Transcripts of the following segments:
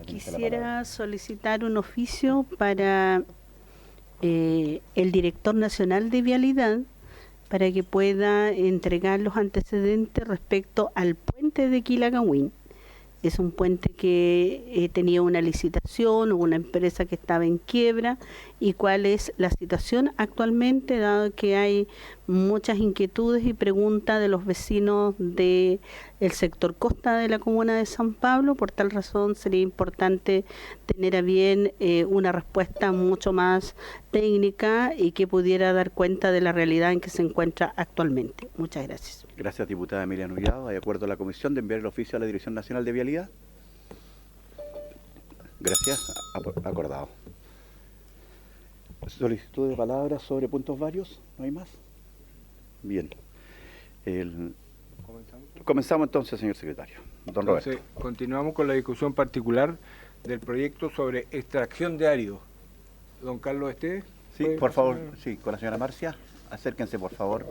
Quisiera solicitar un oficio para el director nacional de vialidad para que pueda entregar los antecedentes respecto al puente de Quilagüín. Es un puente que tenía una licitación, hubo una empresa que estaba en quiebra, y cuál es la situación actualmente, dado que hay muchas inquietudes y preguntas de los vecinos del sector costa de la comuna de San Pablo. Por tal razón sería importante tener a bien una respuesta mucho más técnica y que pudiera dar cuenta de la realidad en que se encuentra actualmente. Muchas gracias. Gracias, diputada Emilia Nullado. De acuerdo a la comisión de enviar el oficio a la Dirección Nacional de Vialidad. Gracias. Acordado. Solicitud de palabras sobre puntos varios. ¿No hay más? Bien. Comenzamos entonces, señor secretario. Don Roberto. Entonces, continuamos con la discusión particular del proyecto sobre extracción de árido. Don Carlos Esteves. Sí, por favor, sí, con la señora Marcia. Acérquense, por favor.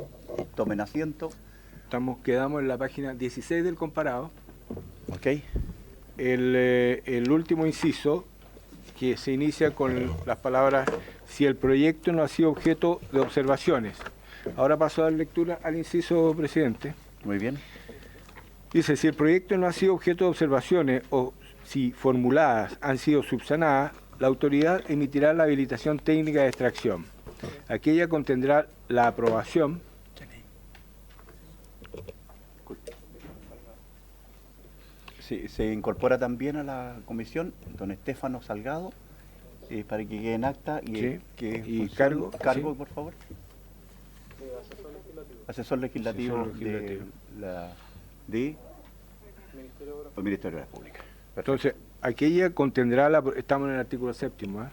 Tomen asiento. Quedamos en la página 16 del comparado. Ok. El último inciso, que se inicia con las palabras si el proyecto no ha sido objeto de observaciones. Ahora paso a dar lectura al inciso, presidente. Muy bien. Dice, si el proyecto no ha sido objeto de observaciones o si formuladas han sido subsanadas, la autoridad emitirá la habilitación técnica de extracción. Aquella contendrá la aprobación Sí, se incorpora también a la comisión don Estefano Salgado, para que quede en acta y, sí. y cargo, sí. Por favor. Asesor legislativo de el Ministerio de Obras Públicas. Perfecto. Entonces, aquella contendrá, estamos en el artículo 7º,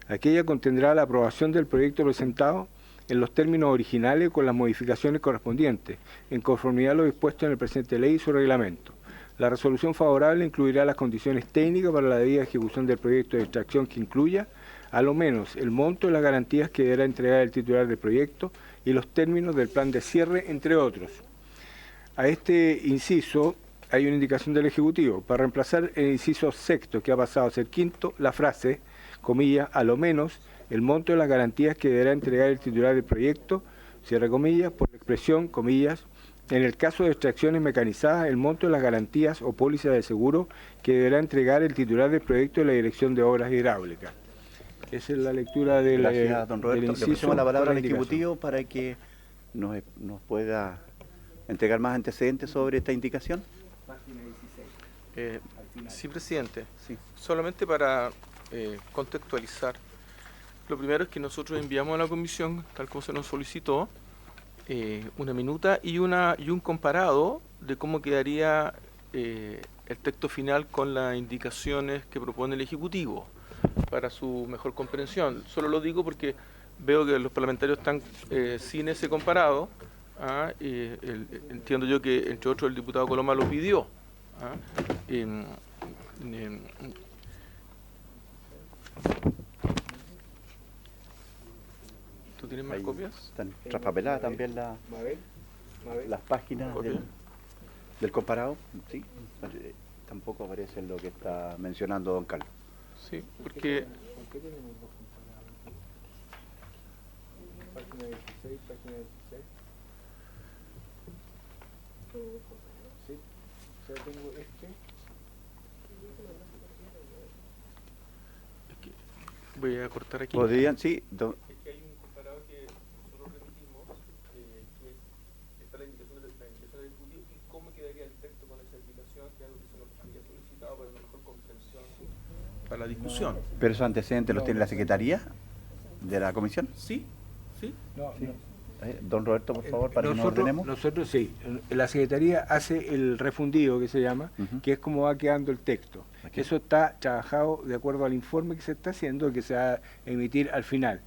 aquella contendrá la aprobación del proyecto presentado en los términos originales con las modificaciones correspondientes, en conformidad a lo dispuesto en el presente ley y su reglamento. La resolución favorable incluirá las condiciones técnicas para la debida ejecución del proyecto de extracción que incluya, a lo menos, el monto y las garantías que deberá entregar el titular del proyecto y los términos del plan de cierre, entre otros. A este inciso hay una indicación del Ejecutivo. Para reemplazar el inciso sexto, que ha pasado a ser quinto, la frase, comillas, a lo menos, el monto y las garantías que deberá entregar el titular del proyecto, cierre comillas, por la expresión, comillas, en el caso de extracciones mecanizadas, el monto de las garantías o pólizas de seguro que deberá entregar el titular del proyecto de la Dirección de Obras Hidráulicas. Esa es la lectura del, gracias, don Roberto. del inciso. Le pasamos la palabra al Ejecutivo para que nos pueda entregar más antecedentes sobre esta indicación. Página 16. Sí, presidente. Sí. Solamente para contextualizar. Lo primero es que nosotros enviamos a la comisión, tal como se nos solicitó, una minuta y un comparado de cómo quedaría el texto final con las indicaciones que propone el Ejecutivo para su mejor comprensión. Solo lo digo porque veo que los parlamentarios están sin ese comparado. Entiendo yo que, entre otros, el diputado Coloma lo pidió. ¿Tú tienes más copias? Están traspapeladas también las páginas del comparado. Sí, tampoco aparece lo que está mencionando don Carlos. Sí, porque... Página 16, página 16. Sí, ya tengo este. Voy a cortar aquí. ¿Podrían? Sí. Es que hay un comparado que nosotros remitimos, que está la indicación del Ejecutivo y cómo quedaría el texto con esa indicación, que es algo que se nos había solicitado para una mejor comprensión para la discusión. ¿Pero esos antecedentes los tiene la Secretaría de la Comisión? Sí, sí. No, sí. Don Roberto, por favor, para que nos ordenemos. Nosotros sí. La Secretaría hace el refundido, que se llama, que es como va quedando el texto. Okay. Eso está trabajado de acuerdo al informe que se está haciendo, que se va a emitir al final.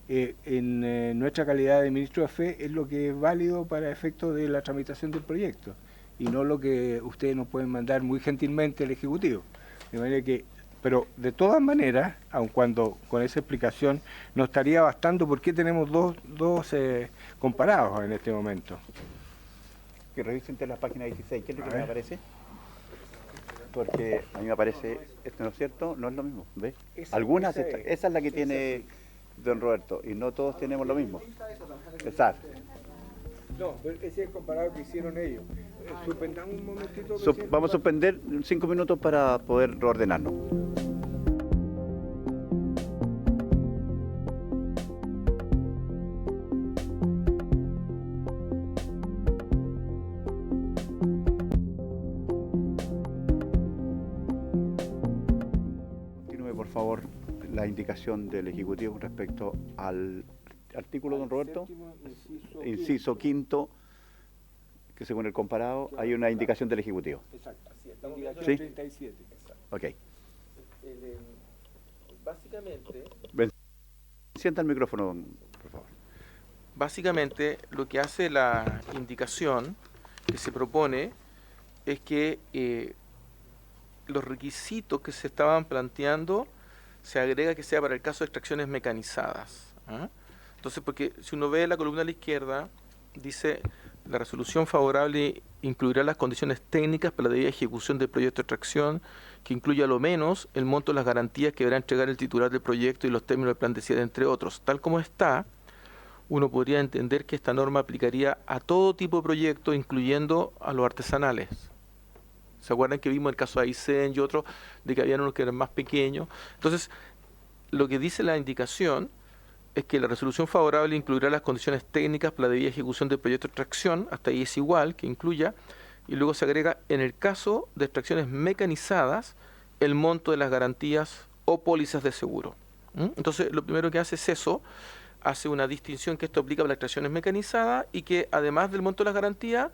En nuestra calidad de ministro de Fe es lo que es válido para efectos de la tramitación del proyecto y no lo que ustedes nos pueden mandar muy gentilmente el Ejecutivo. De manera que, pero de todas maneras, aun cuando con esa explicación nos estaría bastando, porque tenemos dos comparados en este momento. Que revisen la página 16, ¿qué es lo que me aparece? Porque a mí me parece, esto no es cierto, no es lo mismo, ¿ves? Esa- Algunas, esa es. esa es la que tiene don Roberto, y no todos tenemos lo mismo. Exacto. No, pero ese es el comparado que hicieron ellos. Suspendamos un momentito. Vamos a suspender 5 minutos para poder reordenarnos. Continúe, por favor, la indicación del Ejecutivo con respecto al artículo, don Roberto, inciso quinto, que según el comparado hay una indicación del Ejecutivo. Exacto, así es. Indicación ¿Sí? 37. Ok. Básicamente, Sienta el micrófono, por favor. básicamente lo que hace la indicación que se propone es que los requisitos que se estaban planteando se agrega que sea para el caso de extracciones mecanizadas. ¿Ah? Entonces, porque si uno ve la columna a la izquierda, dice la resolución favorable incluirá las condiciones técnicas para la debida ejecución del proyecto de extracción, que incluya a lo menos el monto de las garantías que deberá entregar el titular del proyecto y los términos del plan de cierre, entre otros. Tal como está, uno podría entender que esta norma aplicaría a todo tipo de proyecto, incluyendo a los artesanales. ¿Se acuerdan que vimos el caso de Aysén y otros, de que habían unos que eran más pequeños? Entonces, lo que dice la indicación es que la resolución favorable incluirá las condiciones técnicas para la debida ejecución del proyecto de extracción, hasta ahí es igual, que incluya, y luego se agrega, en el caso de extracciones mecanizadas, el monto de las garantías o pólizas de seguro. ¿Mm? Entonces, lo primero que hace es eso, hace una distinción que esto aplica para las extracciones mecanizadas y que además del monto de las garantías,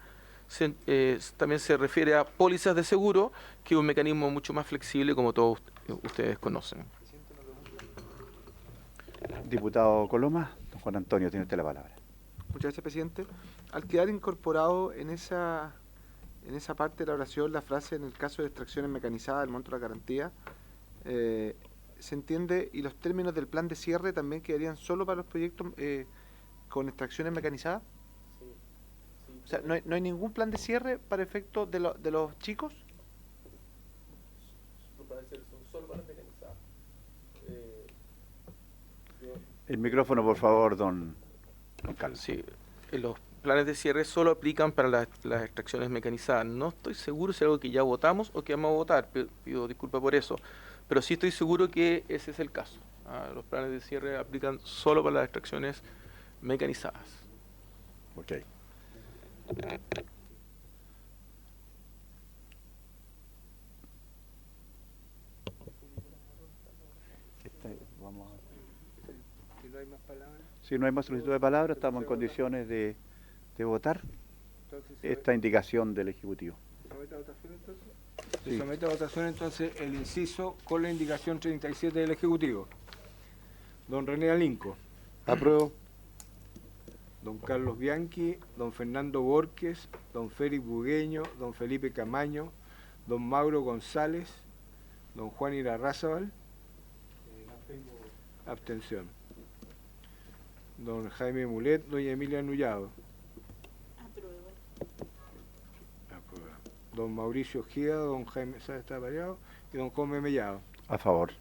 también se refiere a pólizas de seguro, que es un mecanismo mucho más flexible, como todos ustedes conocen. Diputado Coloma, don Juan Antonio, tiene usted la palabra. Muchas gracias, presidente. Al quedar incorporado en esa parte de la oración la frase en el caso de extracciones mecanizadas, el monto de la garantía, se entiende, y los términos del plan de cierre también quedarían solo para los proyectos con extracciones mecanizadas. O sea, ¿no hay ningún plan de cierre para efectos de los chicos? El micrófono, por favor, don Carlos. Sí, los planes de cierre solo aplican para las extracciones mecanizadas. No estoy seguro si es algo que ya votamos o que vamos a votar, pido disculpas por eso, pero sí estoy seguro que ese es el caso. Los planes de cierre aplican solo para las extracciones mecanizadas. Ok. Vamos a... Si no hay más palabras, Si no hay más solicitud de palabra, estamos en condiciones de votar entonces esta indicación del Ejecutivo. ¿se somete a votación entonces? Sí. Se somete a votación entonces el inciso con la indicación 37 del Ejecutivo. Don René Alinco. Apruebo. Don Carlos Bianchi, don Fernando Borges, don Félix Bugueño, don Felipe Camaño, don Mauro González, don Juan Irarrázaval. Abstención. Don Jaime Mulet, doña Emilia Nullado. Aprueba. Don Mauricio Gida, don Jaime Sáenz está variado, y don Come Mellado. A favor.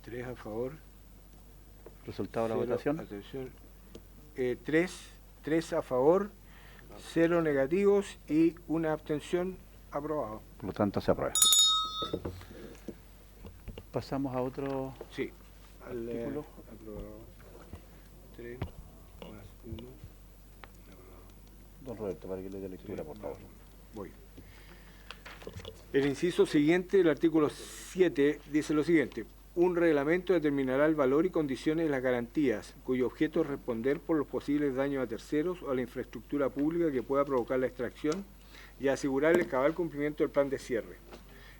3 a favor. Resultado de la 0, votación. atención. 3 a favor, 0 negativos y una abstención. Aprobado. Por lo tanto, se aprueba. Pasamos a otro Sí. Al artículo. aprobado. 3 más 1. Don Roberto, para que le dé lectura, por favor. Voy. El inciso siguiente, el artículo 7, dice lo siguiente. Un reglamento determinará el valor y condiciones de las garantías, cuyo objeto es responder por los posibles daños a terceros o a la infraestructura pública que pueda provocar la extracción y asegurar el cabal cumplimiento del plan de cierre.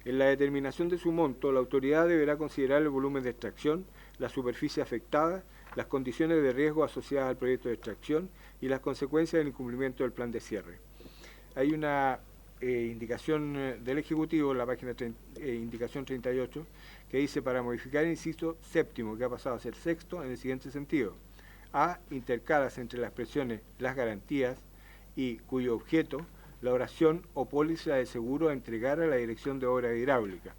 En la determinación de su monto, la autoridad deberá considerar el volumen de extracción, la superficie afectada, las condiciones de riesgo asociadas al proyecto de extracción y las consecuencias del incumplimiento del plan de cierre. Hay una indicación del Ejecutivo, en la página indicación 38, que dice para modificar el inciso séptimo, que ha pasado a ser sexto, en el siguiente sentido. A, intercalas entre las expresiones las garantías y cuyo objeto la oración o póliza de seguro a entregar a la Dirección de Obras Hidráulicas.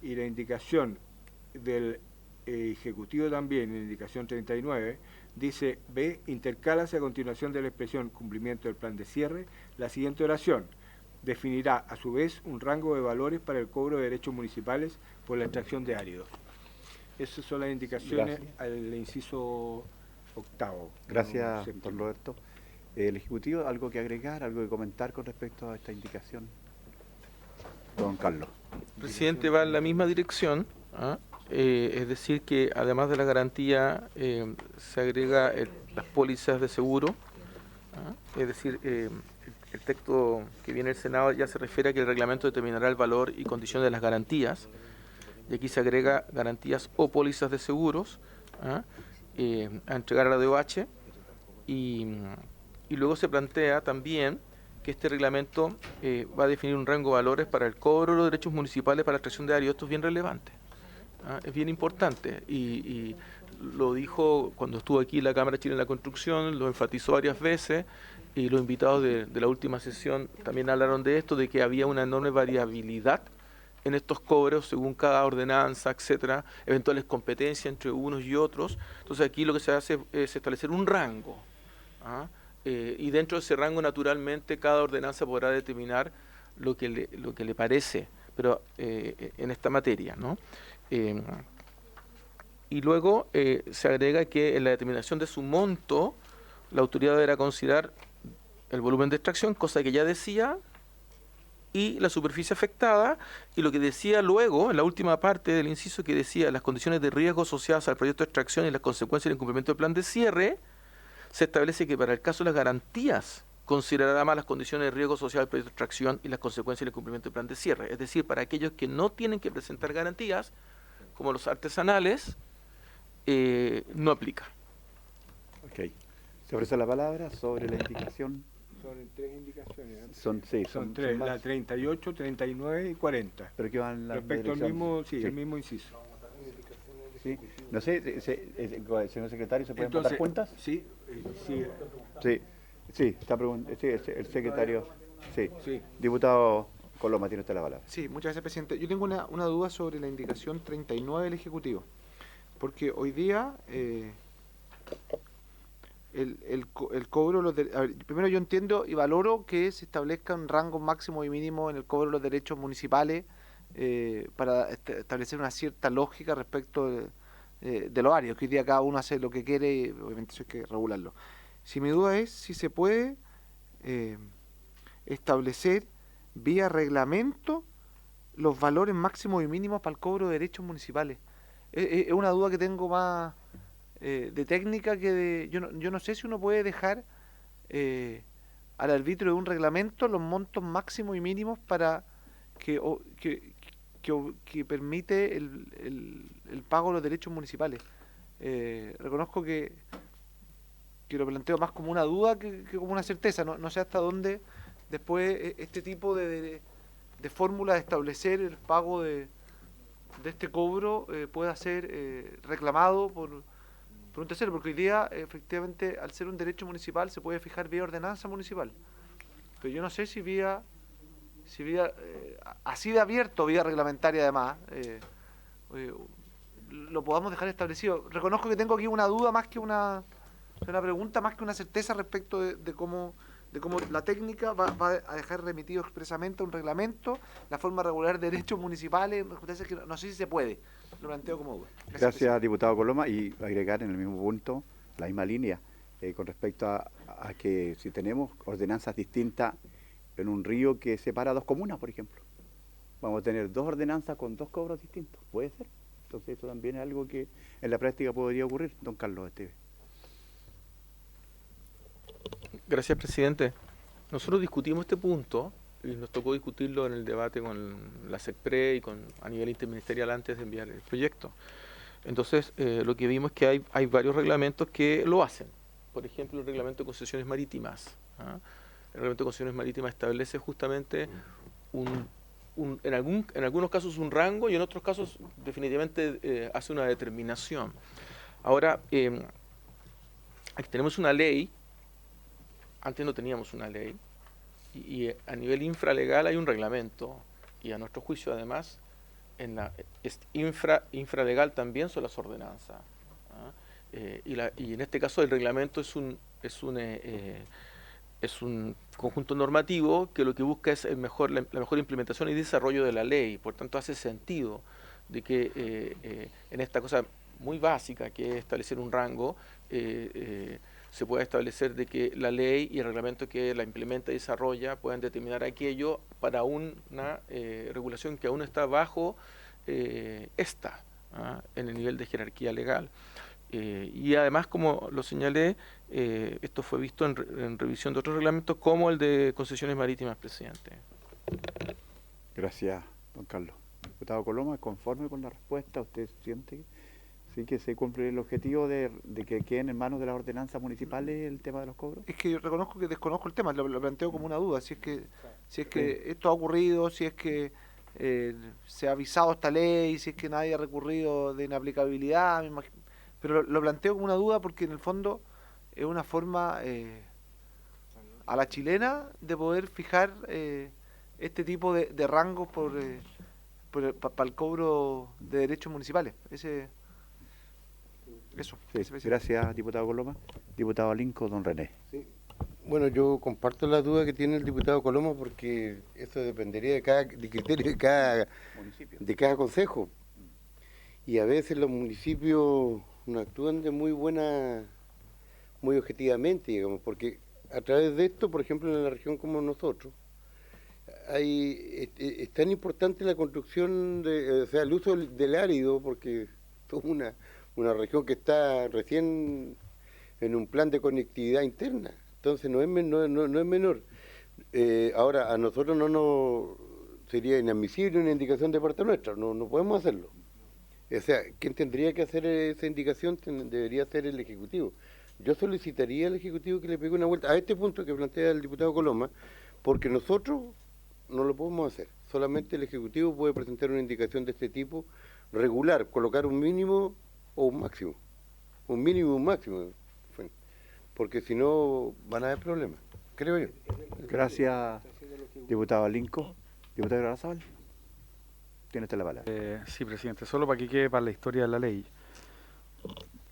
Y la indicación del Ejecutivo también, en la indicación 39, dice B, intercálase a continuación de la expresión cumplimiento del plan de cierre, la siguiente oración. Definirá a su vez un rango de valores para el cobro de derechos municipales por la extracción de áridos. Esas son las indicaciones al inciso octavo. Gracias, don Roberto. El Ejecutivo, ¿algo que agregar, algo que comentar con respecto a esta indicación? Don Carlos. Presidente, va en la misma dirección, ¿ah? Es decir, que además de la garantía se agrega las pólizas de seguro, ¿ah? Es decir, el texto que viene del Senado ya se refiere a que el reglamento determinará el valor y condiciones de las garantías, y aquí se agrega garantías o pólizas de seguros, ¿ah? A entregar a la DOH, y luego se plantea también que este reglamento va a definir un rango de valores para el cobro de los derechos municipales para la extracción de áridos. Esto es bien relevante, ¿ah? Es bien importante, y lo dijo cuando estuvo aquí en la Cámara Chilena de la Construcción, lo enfatizó varias veces, y los invitados de la última sesión también hablaron de esto, de que había una enorme variabilidad en estos cobros según cada ordenanza, etcétera, eventuales competencias entre unos y otros. Entonces aquí lo que se hace es establecer un rango, ¿ah? Y dentro de ese rango, naturalmente, cada ordenanza podrá determinar lo que le parece, pero en esta materia, ¿no? Y luego se agrega que en la determinación de su monto, la autoridad deberá considerar el volumen de extracción, cosa que ya decía, y la superficie afectada, y lo que decía luego, en la última parte del inciso, que decía las condiciones de riesgo asociadas al proyecto de extracción y las consecuencias del incumplimiento del plan de cierre. Se establece que para el caso de las garantías considerará más las condiciones de riesgo social del proyecto de extracción y las consecuencias del cumplimiento del plan de cierre. Es decir, para aquellos que no tienen que presentar garantías, como los artesanales, no aplica. Ok. Se ofrece la palabra sobre la indicación. Son tres indicaciones, ¿eh? Son tres, más. la 38, 39 y 40. Pero que van la Respecto al dirección. mismo, el mismo inciso. Sí. No sé, señor secretario, ¿se pueden Entonces, dar cuentas? Sí, sí. Sí, está sí, el secretario. Sí. Sí. Diputado Coloma, tiene usted la palabra. Sí, muchas gracias, presidente. Yo tengo una duda sobre la indicación 39 del Ejecutivo, porque hoy día el cobro de los a ver, primero yo entiendo y valoro que se establezcan rangos máximos y mínimos en el cobro de los derechos municipales para establecer una cierta lógica respecto de los áreas, que hoy día cada uno hace lo que quiere y obviamente eso hay que regularlo. Si mi duda es si se puede establecer vía reglamento los valores máximos y mínimos para el cobro de derechos municipales. Es una duda que tengo más de técnica que de... Yo no sé si uno puede dejar al arbitrio de un reglamento los montos máximos y mínimos para que permite el pago de los derechos municipales. Reconozco que lo planteo más como una duda que como una certeza. No sé hasta dónde después este tipo de fórmula de establecer el pago de este cobro pueda ser reclamado por un tercero, porque hoy día efectivamente al ser un derecho municipal se puede fijar vía ordenanza municipal, pero yo no sé si vía así de abierto, vía reglamentaria además, lo podamos dejar establecido. Reconozco que tengo aquí una duda más que una pregunta, más que una certeza respecto de cómo la técnica va a dejar remitido expresamente a un reglamento la forma de regular derechos municipales, que no sé si se puede. Lo planteo como duda. Gracias, diputado Coloma, y agregar en el mismo punto, la misma línea, con respecto a que si tenemos ordenanzas distintas en un río que separa dos comunas, por ejemplo, vamos a tener dos ordenanzas con dos cobros distintos, puede ser. Entonces eso también es algo que en la práctica podría ocurrir, don Carlos Esteves. Gracias, presidente. Nosotros discutimos este punto y nos tocó discutirlo en el debate con la SECPRE y a nivel interministerial antes de enviar el proyecto. Entonces, lo que vimos es que hay varios reglamentos que lo hacen. Por ejemplo, el reglamento de concesiones marítimas. ¿Ah? El reglamento de concesiones marítimas establece justamente en algunos casos un rango y en otros casos definitivamente hace una determinación. Ahora, aquí tenemos una ley. Antes no teníamos una ley, y a nivel infralegal hay un reglamento, y a nuestro juicio además infralegal también son las ordenanzas. ¿Ah? Y en este caso el reglamento es un conjunto normativo que lo que busca es la mejor implementación y desarrollo de la ley. Por tanto, hace sentido de que en esta cosa muy básica, que es establecer un rango, se pueda establecer de que la ley y el reglamento que la implementa y desarrolla puedan determinar aquello para una regulación que aún está bajo en el nivel de jerarquía legal. Y además, como lo señalé, esto fue visto en revisión de otros reglamentos, como el de concesiones marítimas, presidente. Gracias, don Carlos. Diputado Coloma, conforme con la respuesta, ¿usted siente sí que se cumple el objetivo de que queden en manos de las ordenanzas municipales el tema de los cobros? Es que yo reconozco que desconozco el tema, lo planteo como una duda, si es que esto ha ocurrido, si es que se ha avisado esta ley, si es que nadie ha recurrido de inaplicabilidad, me imagino. Pero lo planteo como una duda porque en el fondo es una forma a la chilena de poder fijar este tipo de rangos para el cobro de derechos municipales. Eso. Sí, gracias, diputado Coloma. Diputado Alinco, don René. Sí. Bueno, yo comparto la duda que tiene el diputado Coloma porque eso dependería de criterio de cada consejo. Y a veces los municipios no actúan de muy objetivamente, digamos, porque a través de esto, por ejemplo, en la región como nosotros, es tan importante la construcción, o sea, el uso del árido, porque es una región que está recién en un plan de conectividad interna, entonces no es menor. Ahora, a nosotros sería inadmisible una indicación de parte nuestra, no podemos hacerlo. O sea, quien tendría que hacer esa indicación debería ser el Ejecutivo. Yo solicitaría al Ejecutivo que le pegue una vuelta a este punto que plantea el diputado Coloma, porque nosotros no lo podemos hacer. Solamente el Ejecutivo puede presentar una indicación de este tipo regular, colocar un mínimo o un máximo. Un mínimo y un máximo. Porque si no van a haber problemas, creo yo. Gracias, diputado Alinco. Diputado Garrazabal, tiene usted la palabra. Sí, presidente, solo para que quede para la historia de la ley.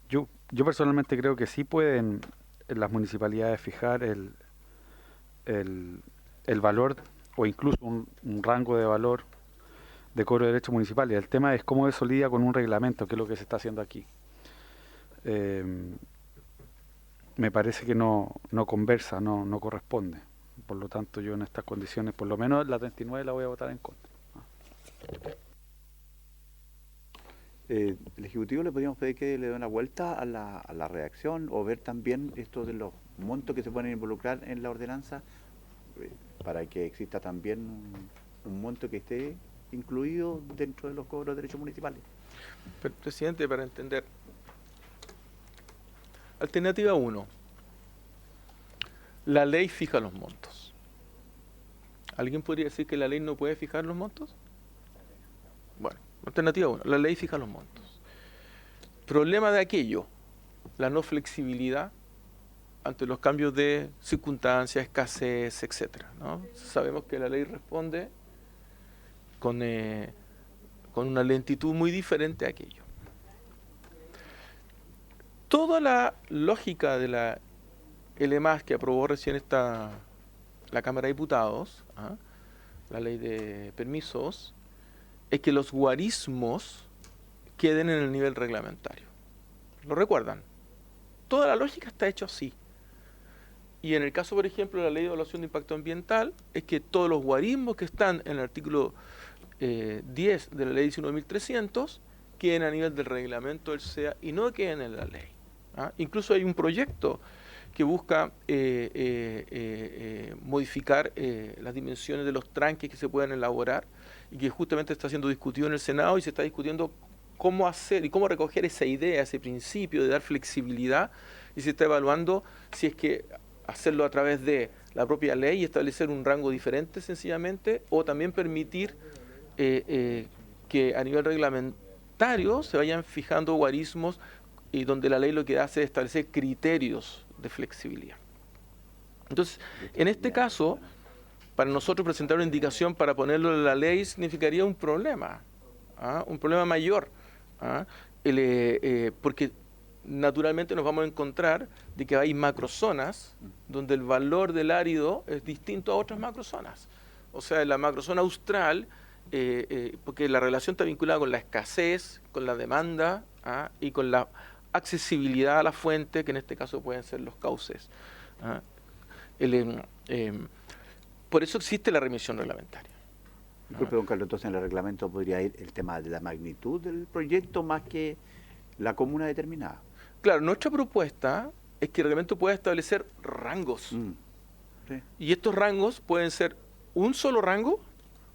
Yo personalmente creo que sí pueden las municipalidades fijar el valor o incluso un rango de valor de cobro de derechos municipales. El tema es cómo eso lidia con un reglamento, que es lo que se está haciendo aquí. Me parece que no conversa, no corresponde. Por lo tanto, yo en estas condiciones, por lo menos la 39 la voy a votar en contra. ¿El Ejecutivo le podríamos pedir que le dé una vuelta a la redacción o ver también esto de los montos que se pueden involucrar en la ordenanza para que exista también un monto que esté incluido dentro de los cobros de derechos municipales? Pero, presidente, para entender. Alternativa 1. La ley fija los montos. ¿Alguien podría decir que la ley no puede fijar los montos? Bueno, alternativa 1. La ley fija los montos. Problema de aquello, la no flexibilidad ante los cambios de circunstancias, escasez, etcétera, ¿no? Sabemos que la ley responde con una lentitud muy diferente a aquello. Toda la lógica de la LMAS que aprobó recién la Cámara de Diputados, la ley de permisos, es que los guarismos queden en el nivel reglamentario. ¿Lo recuerdan? Toda la lógica está hecha así. Y en el caso, por ejemplo, de la ley de evaluación de impacto ambiental, es que todos los guarismos que están en el artículo 10 de la ley 19.300 queden a nivel del reglamento del SEA y no queden en la ley. Incluso hay un proyecto que busca modificar las dimensiones de los tranques que se puedan elaborar y que justamente está siendo discutido en el Senado y se está discutiendo cómo hacer y cómo recoger esa idea, ese principio de dar flexibilidad, y se está evaluando si es que hacerlo a través de la propia ley y establecer un rango diferente sencillamente, o también permitir que a nivel reglamentario se vayan fijando guarismos y donde la ley lo que hace es establecer criterios de flexibilidad. Entonces, en este caso, para nosotros presentar una indicación para ponerlo en la ley significaría un problema mayor, porque naturalmente nos vamos a encontrar de que hay macrozonas donde el valor del árido es distinto a otras macrozonas. O sea, en la macrozona austral, porque la relación está vinculada con la escasez, con la demanda y con la accesibilidad a la fuente, que en este caso pueden ser los cauces. Por eso existe la remisión reglamentaria. Disculpe, don Carlos, entonces en el reglamento podría ir el tema de la magnitud del proyecto más que la comuna determinada. Claro, nuestra propuesta es que el reglamento pueda establecer rangos. Sí. Y estos rangos pueden ser un solo rango,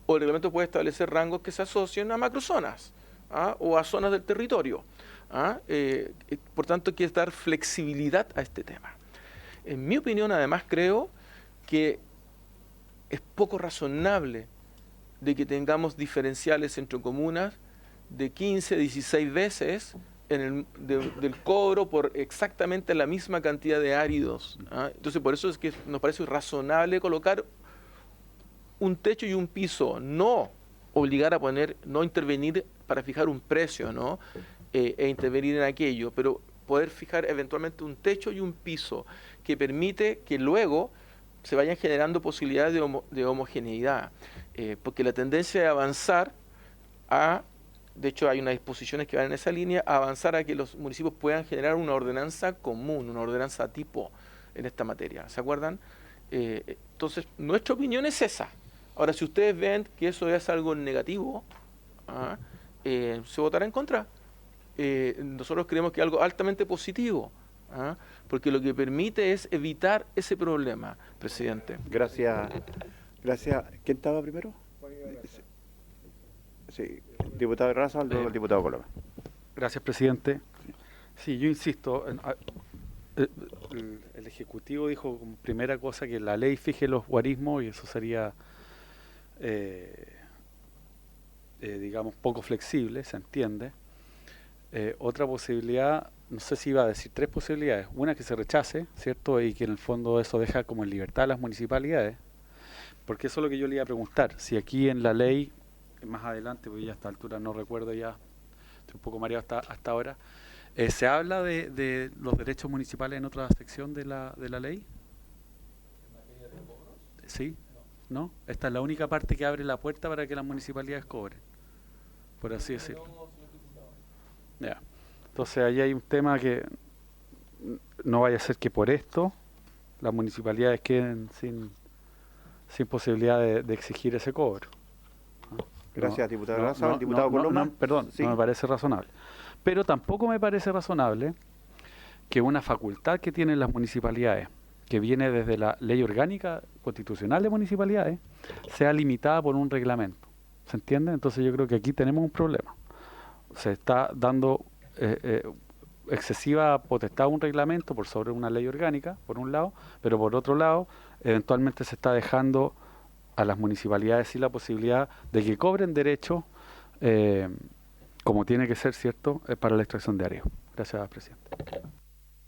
o el reglamento puede establecer rangos que se asocien a macrozonas o a zonas del territorio. Por tanto, hay que dar flexibilidad a este tema. En mi opinión, además, creo que es poco razonable de que tengamos diferenciales entre comunas de 15, 16 veces del cobro por exactamente la misma cantidad de áridos. Entonces, por eso es que nos parece razonable colocar un techo y un piso, no obligar a no intervenir para fijar un precio, ¿no? E intervenir en aquello, pero poder fijar eventualmente un techo y un piso que permite que luego se vayan generando posibilidades de homogeneidad, porque la tendencia de avanzar de hecho hay unas disposiciones que van en esa línea, a avanzar a que los municipios puedan generar una ordenanza común, una ordenanza tipo en esta materia, ¿se acuerdan? Entonces, nuestra opinión es esa. Ahora, si ustedes ven que eso es algo negativo, se votará en contra. Nosotros creemos que es algo altamente positivo, porque lo que permite es evitar ese problema, presidente. Gracias. ¿Quién estaba primero? Sí, diputado Raza, luego el diputado Coloma. Gracias, presidente. Sí, yo insisto, el Ejecutivo dijo como primera cosa que la ley fije los guarismos y eso sería, digamos, poco flexible, se entiende. Otra posibilidad, no sé si iba a decir 3 posibilidades. Una, que se rechace, ¿cierto? Y que en el fondo eso deja como en libertad a las municipalidades. Porque eso es lo que yo le iba a preguntar. Si aquí en la ley, más adelante, porque ya a esta altura no recuerdo ya, estoy un poco mareado hasta ahora, ¿se habla de los derechos municipales en otra sección de la ley? ¿En materia de cobros? Sí, ¿no? Esta es la única parte que abre la puerta para que las municipalidades cobren, por así decirlo. Ya. Entonces ahí hay un tema que no vaya a ser que por esto las municipalidades queden sin posibilidad de exigir ese cobro. Gracias, diputado Raza. Diputado Coloma. Perdón, sí. No me parece razonable. Pero tampoco me parece razonable que una facultad que tienen las municipalidades, que viene desde la ley orgánica constitucional de municipalidades, sea limitada por un reglamento. ¿Se entiende? Entonces yo creo que aquí tenemos un problema. Se está dando excesiva potestad a un reglamento por sobre una ley orgánica, por un lado, pero por otro lado, eventualmente se está dejando a las municipalidades sí la posibilidad de que cobren derechos como tiene que ser, ¿cierto?, para la extracción de árido. Gracias, presidente.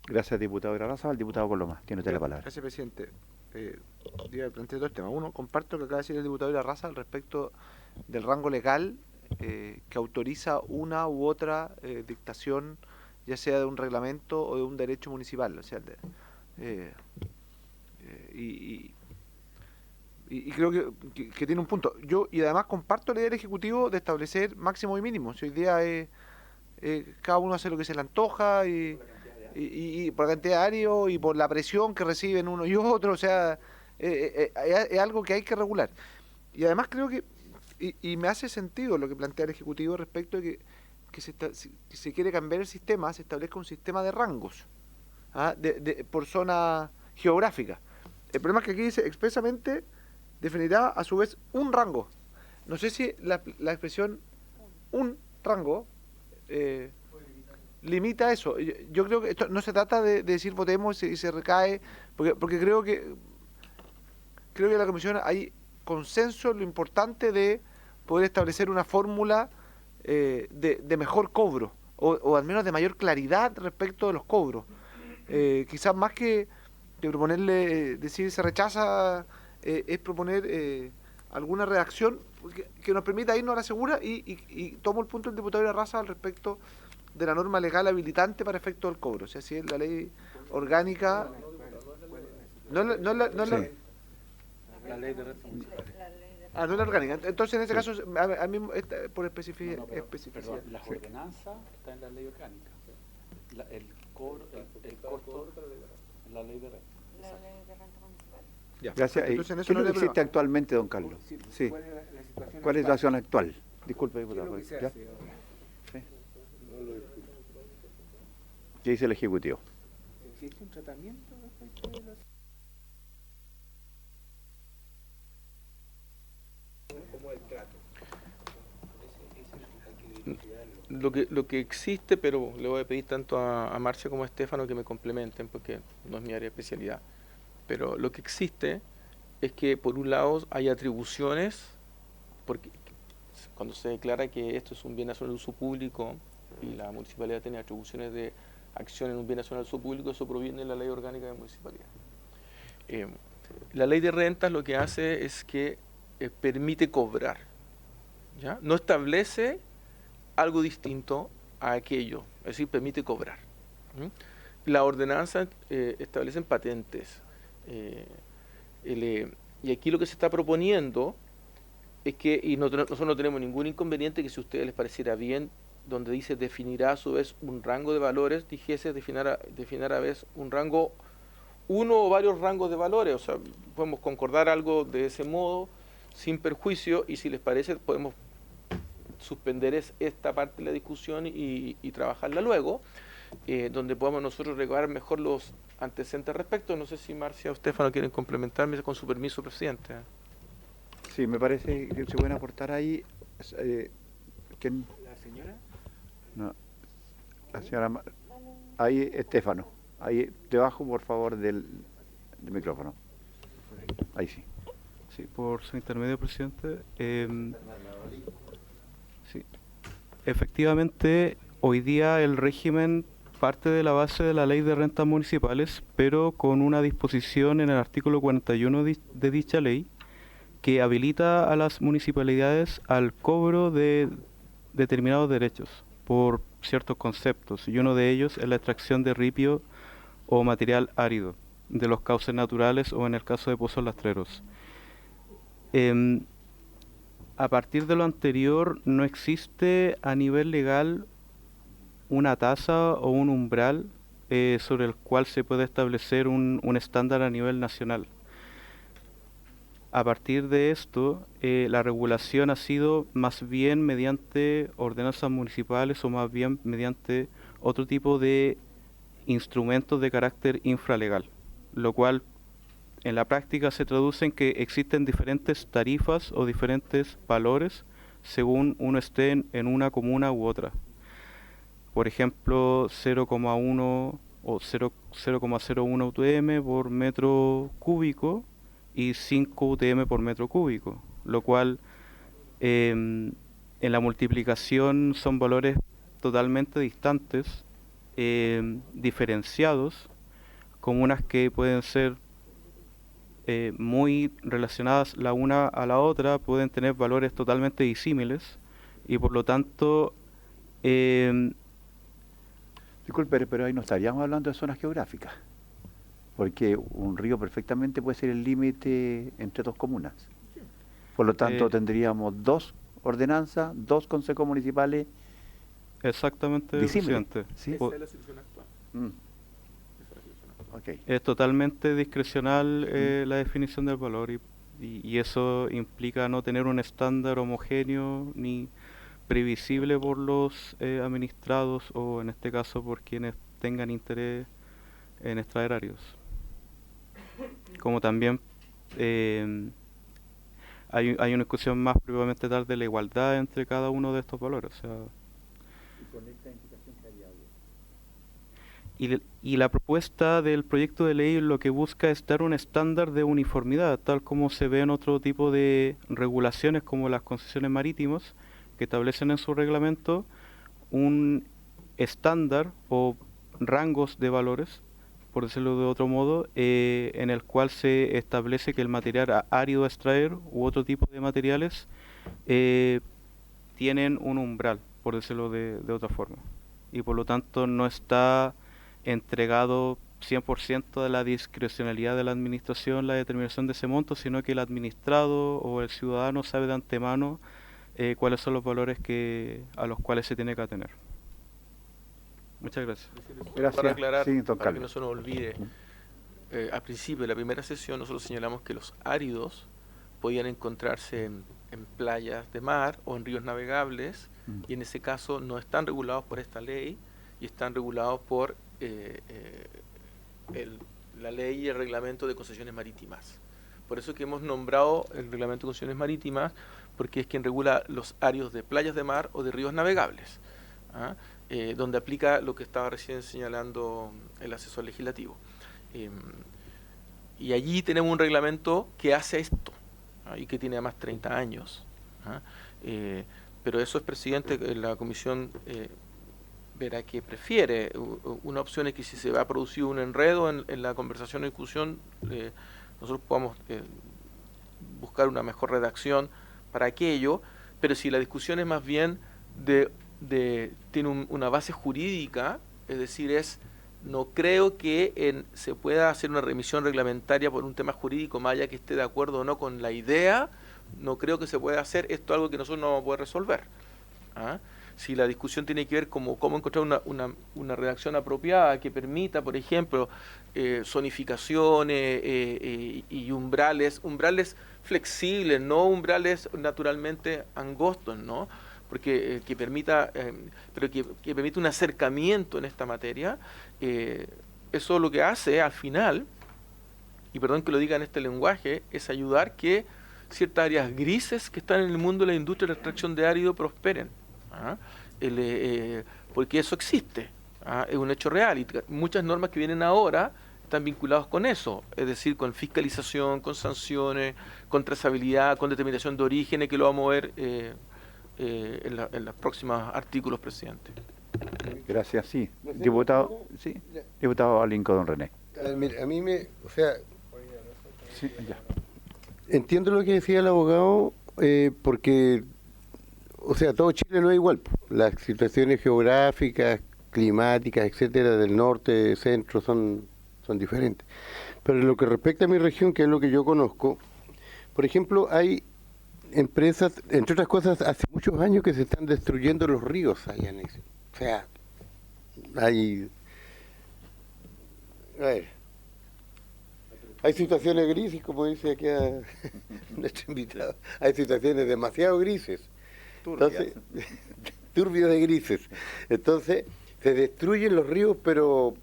Gracias, diputado Raza. El diputado Coloma, tiene usted la palabra. Gracias, presidente. Yo planteé 2 temas. Uno, comparto lo que acaba de decir el diputado Raza al respecto del rango legal que autoriza una u otra dictación, ya sea de un reglamento o de un derecho municipal. O sea, y creo que tiene un punto. Y además comparto la idea del Ejecutivo de establecer máximos y mínimos. Hoy día cada uno hace lo que se le antoja y por la cantidad de árido y por la presión que reciben uno y otro. O sea, es algo que hay que regular. Y además creo que y me hace sentido lo que plantea el Ejecutivo respecto de que si se quiere cambiar el sistema, se establezca un sistema de rangos por zona geográfica. El problema es que aquí dice expresamente definirá a su vez un rango. No sé si la expresión un rango limita eso. Yo creo que esto no se trata de decir votemos y se recae, porque creo que en la Comisión hay consenso en lo importante de poder establecer una fórmula de mejor cobro o al menos de mayor claridad respecto de los cobros. Quizás más que proponerle decir se rechaza es proponer alguna redacción que nos permita irnos a la segura y tomo el punto del diputado Irarrázaval al respecto de la norma legal habilitante para efecto del cobro. O sea, si es la ley orgánica... No es La ley de renta municipal. no es la orgánica. Entonces, en ese caso, a mí, por especificidad... Perdón, las ordenanzas están en la ley orgánica. El costo en la ley de renta. Ya. Gracias. Entonces, ¿Qué en es eso lo no que le existe actualmente, don Carlos? Sí. ¿Cuál es la situación ¿Cuál es la situación actual? Disculpe, ¿Qué es diputado. lo que se ¿Ya? hace ahora? Sí. ¿Qué dice el Ejecutivo? ¿Existe un tratamiento respecto de los... ¿Cómo el trato? Lo que existe, pero le voy a pedir tanto a Marcia como a Estefano que me complementen porque no es mi área de especialidad. Pero lo que existe es que por un lado hay atribuciones, porque cuando se declara que esto es un bien nacional de uso público y la municipalidad tiene atribuciones de acción en un bien nacional de uso público, eso proviene de la ley orgánica de municipalidad. La ley de rentas lo que hace es que permite cobrar, ¿ya? No establece algo distinto a aquello, es decir, permite cobrar. La ordenanza establecen patentes. Y aquí lo que se está proponiendo es que, y nosotros no tenemos ningún inconveniente, que si a ustedes les pareciera bien, donde dice definirá a su vez un rango de valores, dijese definir a vez un rango, uno o varios rangos de valores, o sea, podemos concordar algo de ese modo, sin perjuicio, y si les parece podemos suspender esta parte de la discusión y trabajarla luego, donde podamos nosotros recabar mejor los antecedentes al respecto. No sé si Marcia o Estefano quieren complementarme, con su permiso, presidente. Sí, me parece que se pueden aportar ahí. ¿Quién? ¿La señora? No. La señora. Ahí, Estefano. Ahí, debajo, por favor, del micrófono. Ahí sí. Sí, por su intermedio, presidente. Sí. Efectivamente, hoy día el régimen parte de la base de la ley de rentas municipales, pero con una disposición en el artículo 41 de dicha ley que habilita a las municipalidades al cobro de determinados derechos por ciertos conceptos, y uno de ellos es la extracción de ripio o material árido de los cauces naturales o en el caso de pozos rastreros. A partir de lo anterior, no existe a nivel legal una tasa o un umbral sobre el cual se puede establecer un estándar a nivel nacional. A partir de esto, la regulación ha sido más bien mediante ordenanzas municipales o más bien mediante otro tipo de instrumentos de carácter infralegal, lo cual en la práctica se traduce en que existen diferentes tarifas o diferentes valores según uno esté en una comuna u otra. Por ejemplo, 0,1 o 0,01 UTM por metro cúbico y 5 UTM por metro cúbico, lo cual en la multiplicación son valores totalmente distantes, diferenciados, comunas que pueden ser muy relacionadas la una a la otra, pueden tener valores totalmente disímiles y por lo tanto... Disculpe, pero ahí no estaríamos hablando de zonas geográficas, porque un río perfectamente puede ser el límite entre dos comunas. Por lo tanto, tendríamos dos ordenanzas, dos consejos municipales. Exactamente, disímiles. presidente. ¿Sí? Esa es la situación actual. Okay. Es totalmente discrecional la definición del valor y eso implica no tener un estándar homogéneo ni previsible por los administrados o en este caso por quienes tengan interés en extraer áreos. Como también hay una discusión más propiamente tal de la igualdad entre cada uno de estos valores. O sea, y la propuesta del proyecto de ley lo que busca es dar un estándar de uniformidad, tal como se ve en otro tipo de regulaciones como las concesiones marítimas, que establecen en su reglamento un estándar o rangos de valores por decirlo de otro modo, en el cual se establece que el material árido a extraer u otro tipo de materiales tienen un umbral, por decirlo de otra forma, y por lo tanto no está entregado 100% de la discrecionalidad de la administración la determinación de ese monto, sino que el administrado o el ciudadano sabe de antemano cuáles son los valores a los cuales se tiene que atener. Muchas gracias. Gracias. Para aclarar, Sí, don para que no Carlos. se nos olvide, al principio de la primera sesión nosotros señalamos que los áridos podían encontrarse en playas de mar o en ríos navegables, y en ese caso no están regulados por esta ley y están regulados por la ley y el reglamento de concesiones marítimas. Por eso que hemos nombrado el reglamento de concesiones marítimas, porque es quien regula los áridos de playas de mar o de ríos navegables, ¿ah? Donde aplica lo que estaba recién señalando el asesor legislativo. Y allí tenemos un reglamento que hace esto, ¿ah? Y que tiene además 30 años. ¿Ah? Pero eso es, presidente, la comisión verá que prefiere. Una opción es que si se va a producir un enredo en la conversación o discusión, nosotros podamos buscar una mejor redacción para aquello, pero si la discusión es más bien tiene una base jurídica, es decir, no creo que se pueda hacer una remisión reglamentaria por un tema jurídico, más allá que esté de acuerdo o no con la idea, no creo que se pueda hacer. Esto es algo que nosotros no vamos a poder resolver. ¿Ah? Si la discusión tiene que ver cómo encontrar una redacción apropiada que permita, por ejemplo, zonificaciones y umbrales flexibles, no umbrales naturalmente angostos, ¿no? Porque que permita un acercamiento en esta materia, eso lo que hace al final, y perdón que lo diga en este lenguaje, es ayudar que ciertas áreas grises que están en el mundo de la industria de la extracción de árido prosperen. ¿Ah? Porque eso existe, ¿ah? Es un hecho real, y muchas normas que vienen ahora están vinculadas con eso, es decir, con fiscalización, con sanciones, con trazabilidad, con determinación de orígenes, que lo vamos a ver en los próximos artículos, presidente. Gracias, sí. Diputado Lincoln, don René. A mí o sea, Sí, ya. entiendo lo que decía el abogado, porque, o sea, todo Chile no es igual. Las situaciones geográficas, climáticas, etcétera, del norte, centro, son diferentes. Pero en lo que respecta a mi región, que es lo que yo conozco, por ejemplo, hay empresas, entre otras cosas, hace muchos años que se están destruyendo los ríos allá en ese. O sea, hay situaciones grises, como dice aquí nuestro invitado. Hay situaciones demasiado grises. Entonces, turbias de grises. Entonces, se destruyen los ríos, pero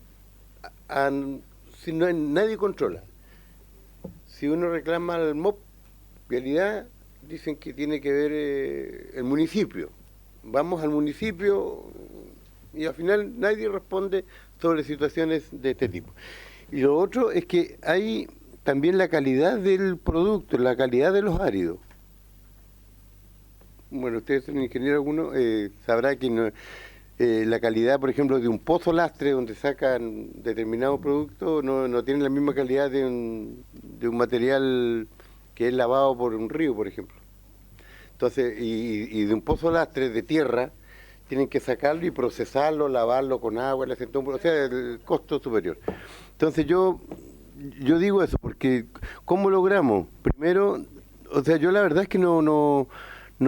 si nadie controla. Si uno reclama al MOP, vialidad, dicen que tiene que ver el municipio. Vamos al municipio y al final nadie responde sobre situaciones de este tipo. Y lo otro es que hay también la calidad del producto, la calidad de los áridos. Bueno, ustedes son ingenieros alguno, sabrá que no, la calidad, por ejemplo, de un pozo lastre donde sacan determinado producto no tiene la misma calidad de un material que es lavado por un río, por ejemplo. Entonces, y de un pozo lastre de tierra, tienen que sacarlo y procesarlo, lavarlo con agua, o sea, el costo superior. Entonces yo digo eso, porque ¿cómo logramos? Primero, o sea, yo la verdad es que no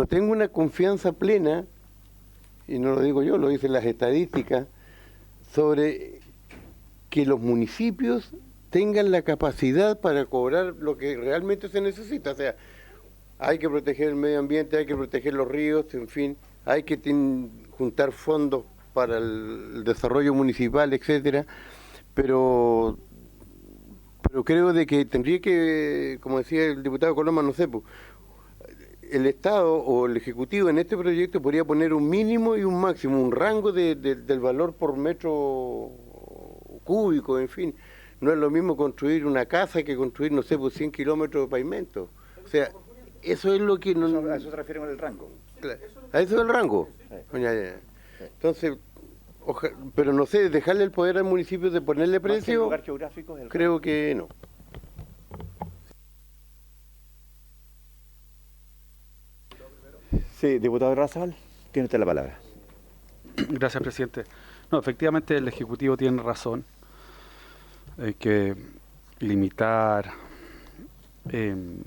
tengo una confianza plena, y no lo digo yo, lo dicen las estadísticas, sobre que los municipios tengan la capacidad para cobrar lo que realmente se necesita. O sea, hay que proteger el medio ambiente, hay que proteger los ríos, en fin, hay que juntar fondos para el desarrollo municipal, etcétera, pero creo de que tendría que, como decía el diputado Coloma, no sé, pues, el Estado o el Ejecutivo en este proyecto podría poner un mínimo y un máximo, un rango del valor por metro cúbico, en fin. No es lo mismo construir una casa que construir, no sé, pues 100 kilómetros de pavimento. O sea, eso es lo que... ¿A eso se refiere con el rango? ¿A eso es el rango? Sí. Ya. Entonces, Pero no sé, dejarle el poder al municipio de ponerle Más que el precio, lugar geográfico es el creo que no. Sí, diputado Razal, tiene usted la palabra. Gracias, presidente. No, efectivamente el Ejecutivo tiene razón. Hay que limitar el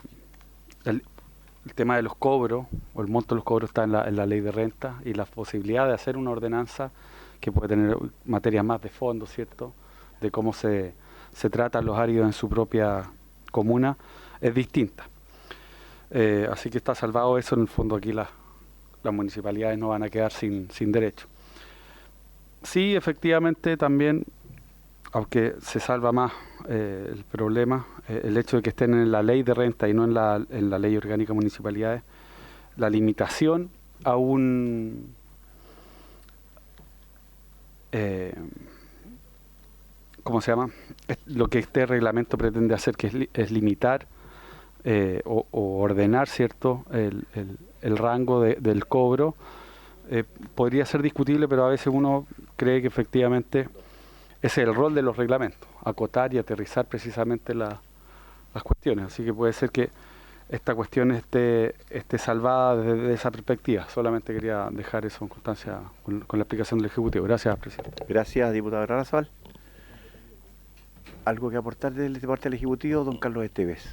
tema de los cobros, o el monto de los cobros está en la ley de renta, y la posibilidad de hacer una ordenanza que puede tener materias más de fondo, ¿cierto?, de cómo se tratan los áridos en su propia comuna, es distinta. Así que está salvado eso. En el fondo aquí las municipalidades no van a quedar sin derecho. Sí, efectivamente también, aunque se salva más el problema, el hecho de que estén en la ley de renta y no en la ley orgánica de municipalidades, la limitación a un ¿cómo se llama? Lo que este reglamento pretende hacer, que es limitar o ordenar, ¿cierto?, el rango del cobro, podría ser discutible, pero a veces uno cree que efectivamente ese es el rol de los reglamentos, acotar y aterrizar precisamente las cuestiones. Así que puede ser que esta cuestión esté salvada desde esa perspectiva. Solamente quería dejar eso en constancia con la explicación del Ejecutivo. Gracias, presidente. Gracias, diputado Razal. ¿Algo que aportar de parte del Ejecutivo, don Carlos Esteves?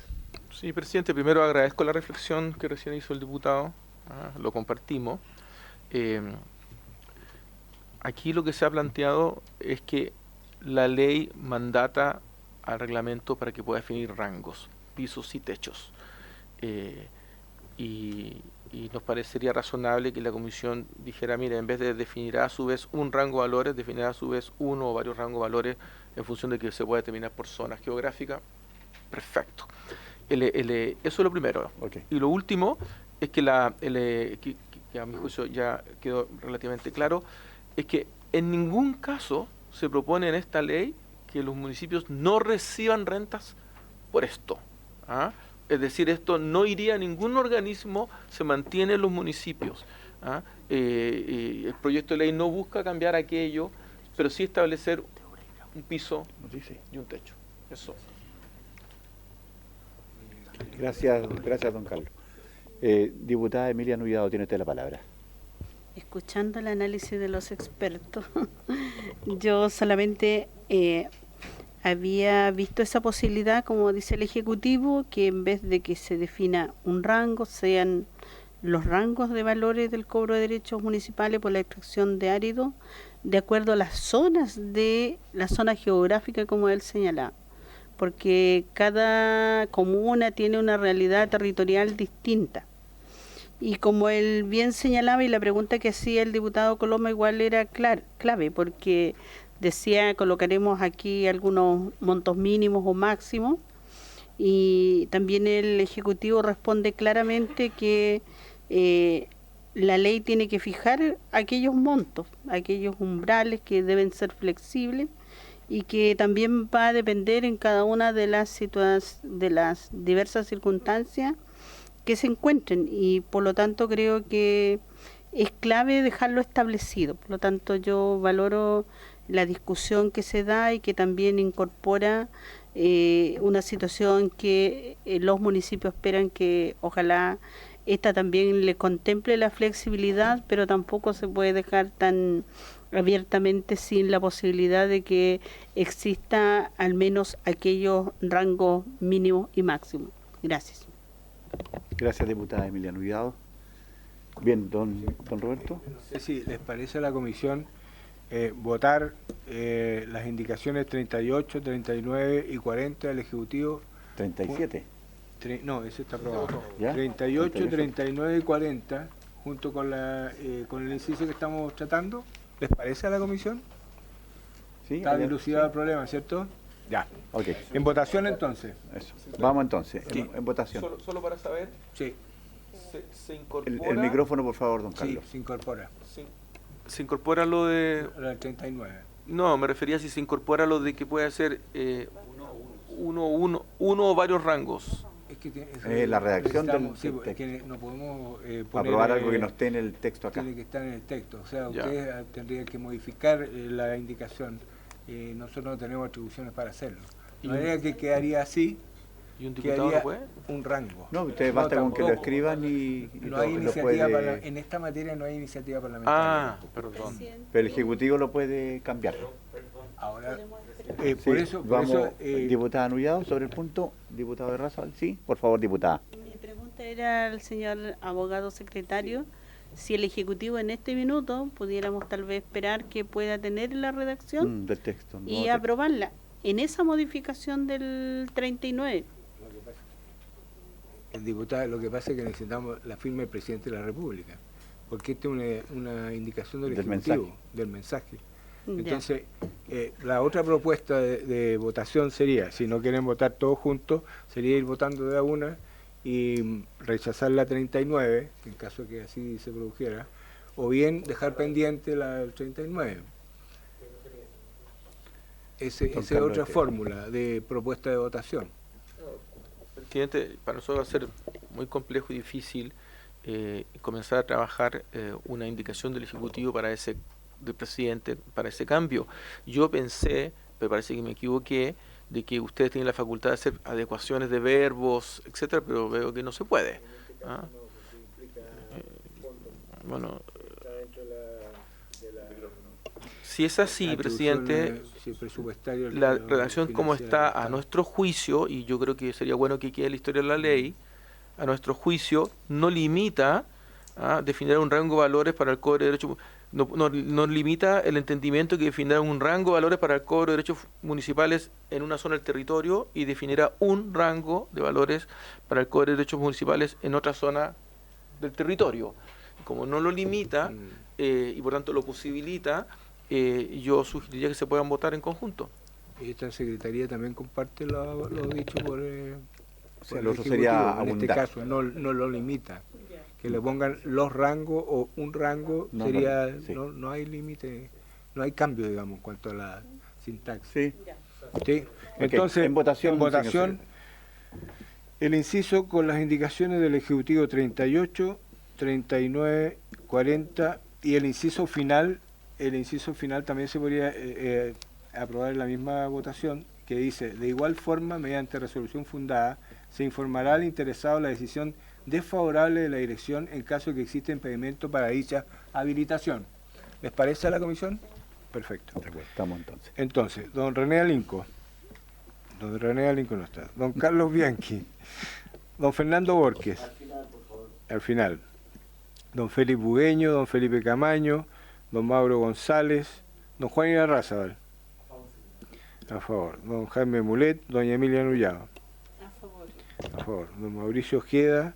Sí, presidente, primero agradezco la reflexión que recién hizo el diputado, lo compartimos. Aquí lo que se ha planteado es que la ley mandata al reglamento para que pueda definir rangos, pisos y techos. Y nos parecería razonable que la comisión dijera, mira, en vez de definir a su vez un rango de valores, definirá a su vez uno o varios rangos de valores en función de que se pueda determinar por zonas geográficas. Perfecto. Eso es lo primero. Okay. Y lo último es que, que a mi juicio ya quedó relativamente claro, es que en ningún caso se propone en esta ley que los municipios no reciban rentas por esto. Es decir, esto no iría a ningún organismo, se mantiene en los municipios. El proyecto de ley no busca cambiar aquello, pero sí establecer un piso y un techo. Eso. Gracias, don Carlos. Diputada Emilia Nullado, tiene usted la palabra. Escuchando el análisis de los expertos, yo solamente había visto esa posibilidad, como dice el Ejecutivo, que en vez de que se defina un rango, sean los rangos de valores del cobro de derechos municipales por la extracción de árido, de acuerdo a las zonas geográficas, como él señalaba, porque cada comuna tiene una realidad territorial distinta. Y como él bien señalaba, y la pregunta que hacía el diputado Coloma igual era clave, porque decía, colocaremos aquí algunos montos mínimos o máximos, y también el Ejecutivo responde claramente que la ley tiene que fijar aquellos montos, aquellos umbrales que deben ser flexibles, y que también va a depender en cada una de las diversas circunstancias que se encuentren, y por lo tanto creo que es clave dejarlo establecido. Por lo tanto, yo valoro la discusión que se da y que también incorpora una situación que los municipios esperan, que ojalá esta también le contemple la flexibilidad, pero tampoco se puede dejar tan abiertamente sin la posibilidad de que exista al menos aquellos rangos mínimos y máximos. Gracias. Gracias, diputada Emilia Nullado. Bien, don Roberto. No sé si les parece a la comisión votar las indicaciones 38, 39 y 40 del Ejecutivo. 37. No, ese está aprobado. ¿Ya? 38, 39 y 40, junto con el inciso que estamos tratando. ¿Les parece a la comisión? Sí. Está dilucidado el problema, ¿cierto? Ya. Ok. ¿En votación entonces? Eso. Vamos entonces, Sí. en votación. Solo para saber, Sí. se incorpora... El micrófono, por favor, don Sí, Carlos. se incorpora. Se incorpora lo de... La del 39. No, me refería si se incorpora lo de que puede ser uno o varios rangos. Es la redacción del sí, es texto. que no podemos poner, Aprobar algo que no esté en el texto acá. tiene que estar en el texto. O sea, Ya. ustedes tendrían que modificar la indicación. Nosotros no tenemos atribuciones para hacerlo. De manera que quedaría así, ¿Y un diputado quedaría no puede? un rango. No, ustedes basta con que lo tampoco. escriban y No lo hay iniciativa puede... en esta materia no hay iniciativa parlamentaria. Ah, perdón. Pero el Ejecutivo lo puede cambiar. Ahora, Sí, por eso, vamos, diputada Anullado, sobre el punto, diputado de Raza, sí, por favor, diputada. Mi pregunta era al señor abogado secretario si el Ejecutivo en este minuto pudiéramos tal vez esperar que pueda tener la redacción Del texto. y aprobarla en esa modificación del 39. el diputado, lo que pasa es que necesitamos la firma del presidente de la República, porque esta es una indicación del Del Ejecutivo, mensaje. del mensaje. Ya. Entonces, la otra propuesta de votación sería, si no quieren votar todos juntos, sería ir votando de a una y rechazar la 39, en caso que así se produjera, o bien dejar pendiente la del 39. Esa es Carlos, otra ¿qué? fórmula de propuesta de votación. Presidente, para nosotros va a ser muy complejo y difícil comenzar a trabajar una indicación del Ejecutivo del presidente para ese cambio. Yo pensé, pero parece que me equivoqué, de que ustedes tienen la facultad de hacer adecuaciones de verbos, etcétera, pero veo que no se puede. ¿Ah? Bueno, si es así, presidente, Sí, presupuestario, la redacción como está a financiera, nuestro juicio, y yo creo que sería bueno que quede en la historia de la ley, a nuestro juicio, no limita a definir un rango de valores para el cobro de derechos, no limita el entendimiento que definirá un rango de valores para el cobro de derechos municipales en una zona del territorio y definirá un rango de valores para el cobro de derechos municipales en otra zona del territorio. Como no lo limita y por tanto lo posibilita, yo sugeriría que se puedan votar en conjunto. Y esta secretaría también comparte lo dicho por el sea, lo otro Ejecutivo. sería En este abundar. caso no lo limita. Que le pongan los rangos o un rango No, sería, sí. no hay límite, no hay cambio, digamos, en cuanto a la sintaxis. Sí. ¿Sí? Entonces, en votación, señor el inciso con las indicaciones del Ejecutivo 38, 39, 40 y el inciso final también se podría aprobar en la misma votación, que dice: de igual forma, mediante resolución fundada, se informará al interesado la decisión desfavorable de la dirección en caso de que exista impedimento para dicha habilitación. ¿Les parece a la comisión? Perfecto. De acuerdo, estamos entonces. Entonces, don René Alinco no está. Don Carlos Bianchi. Don Fernando Borges. Al final. Don Felipe Bugueño, don Felipe Camaño, don Mauro González, don Juan Irarrázaval. A favor. Don Jaime Mulet, doña Emilia Nullado. A favor. Don Mauricio Ojeda,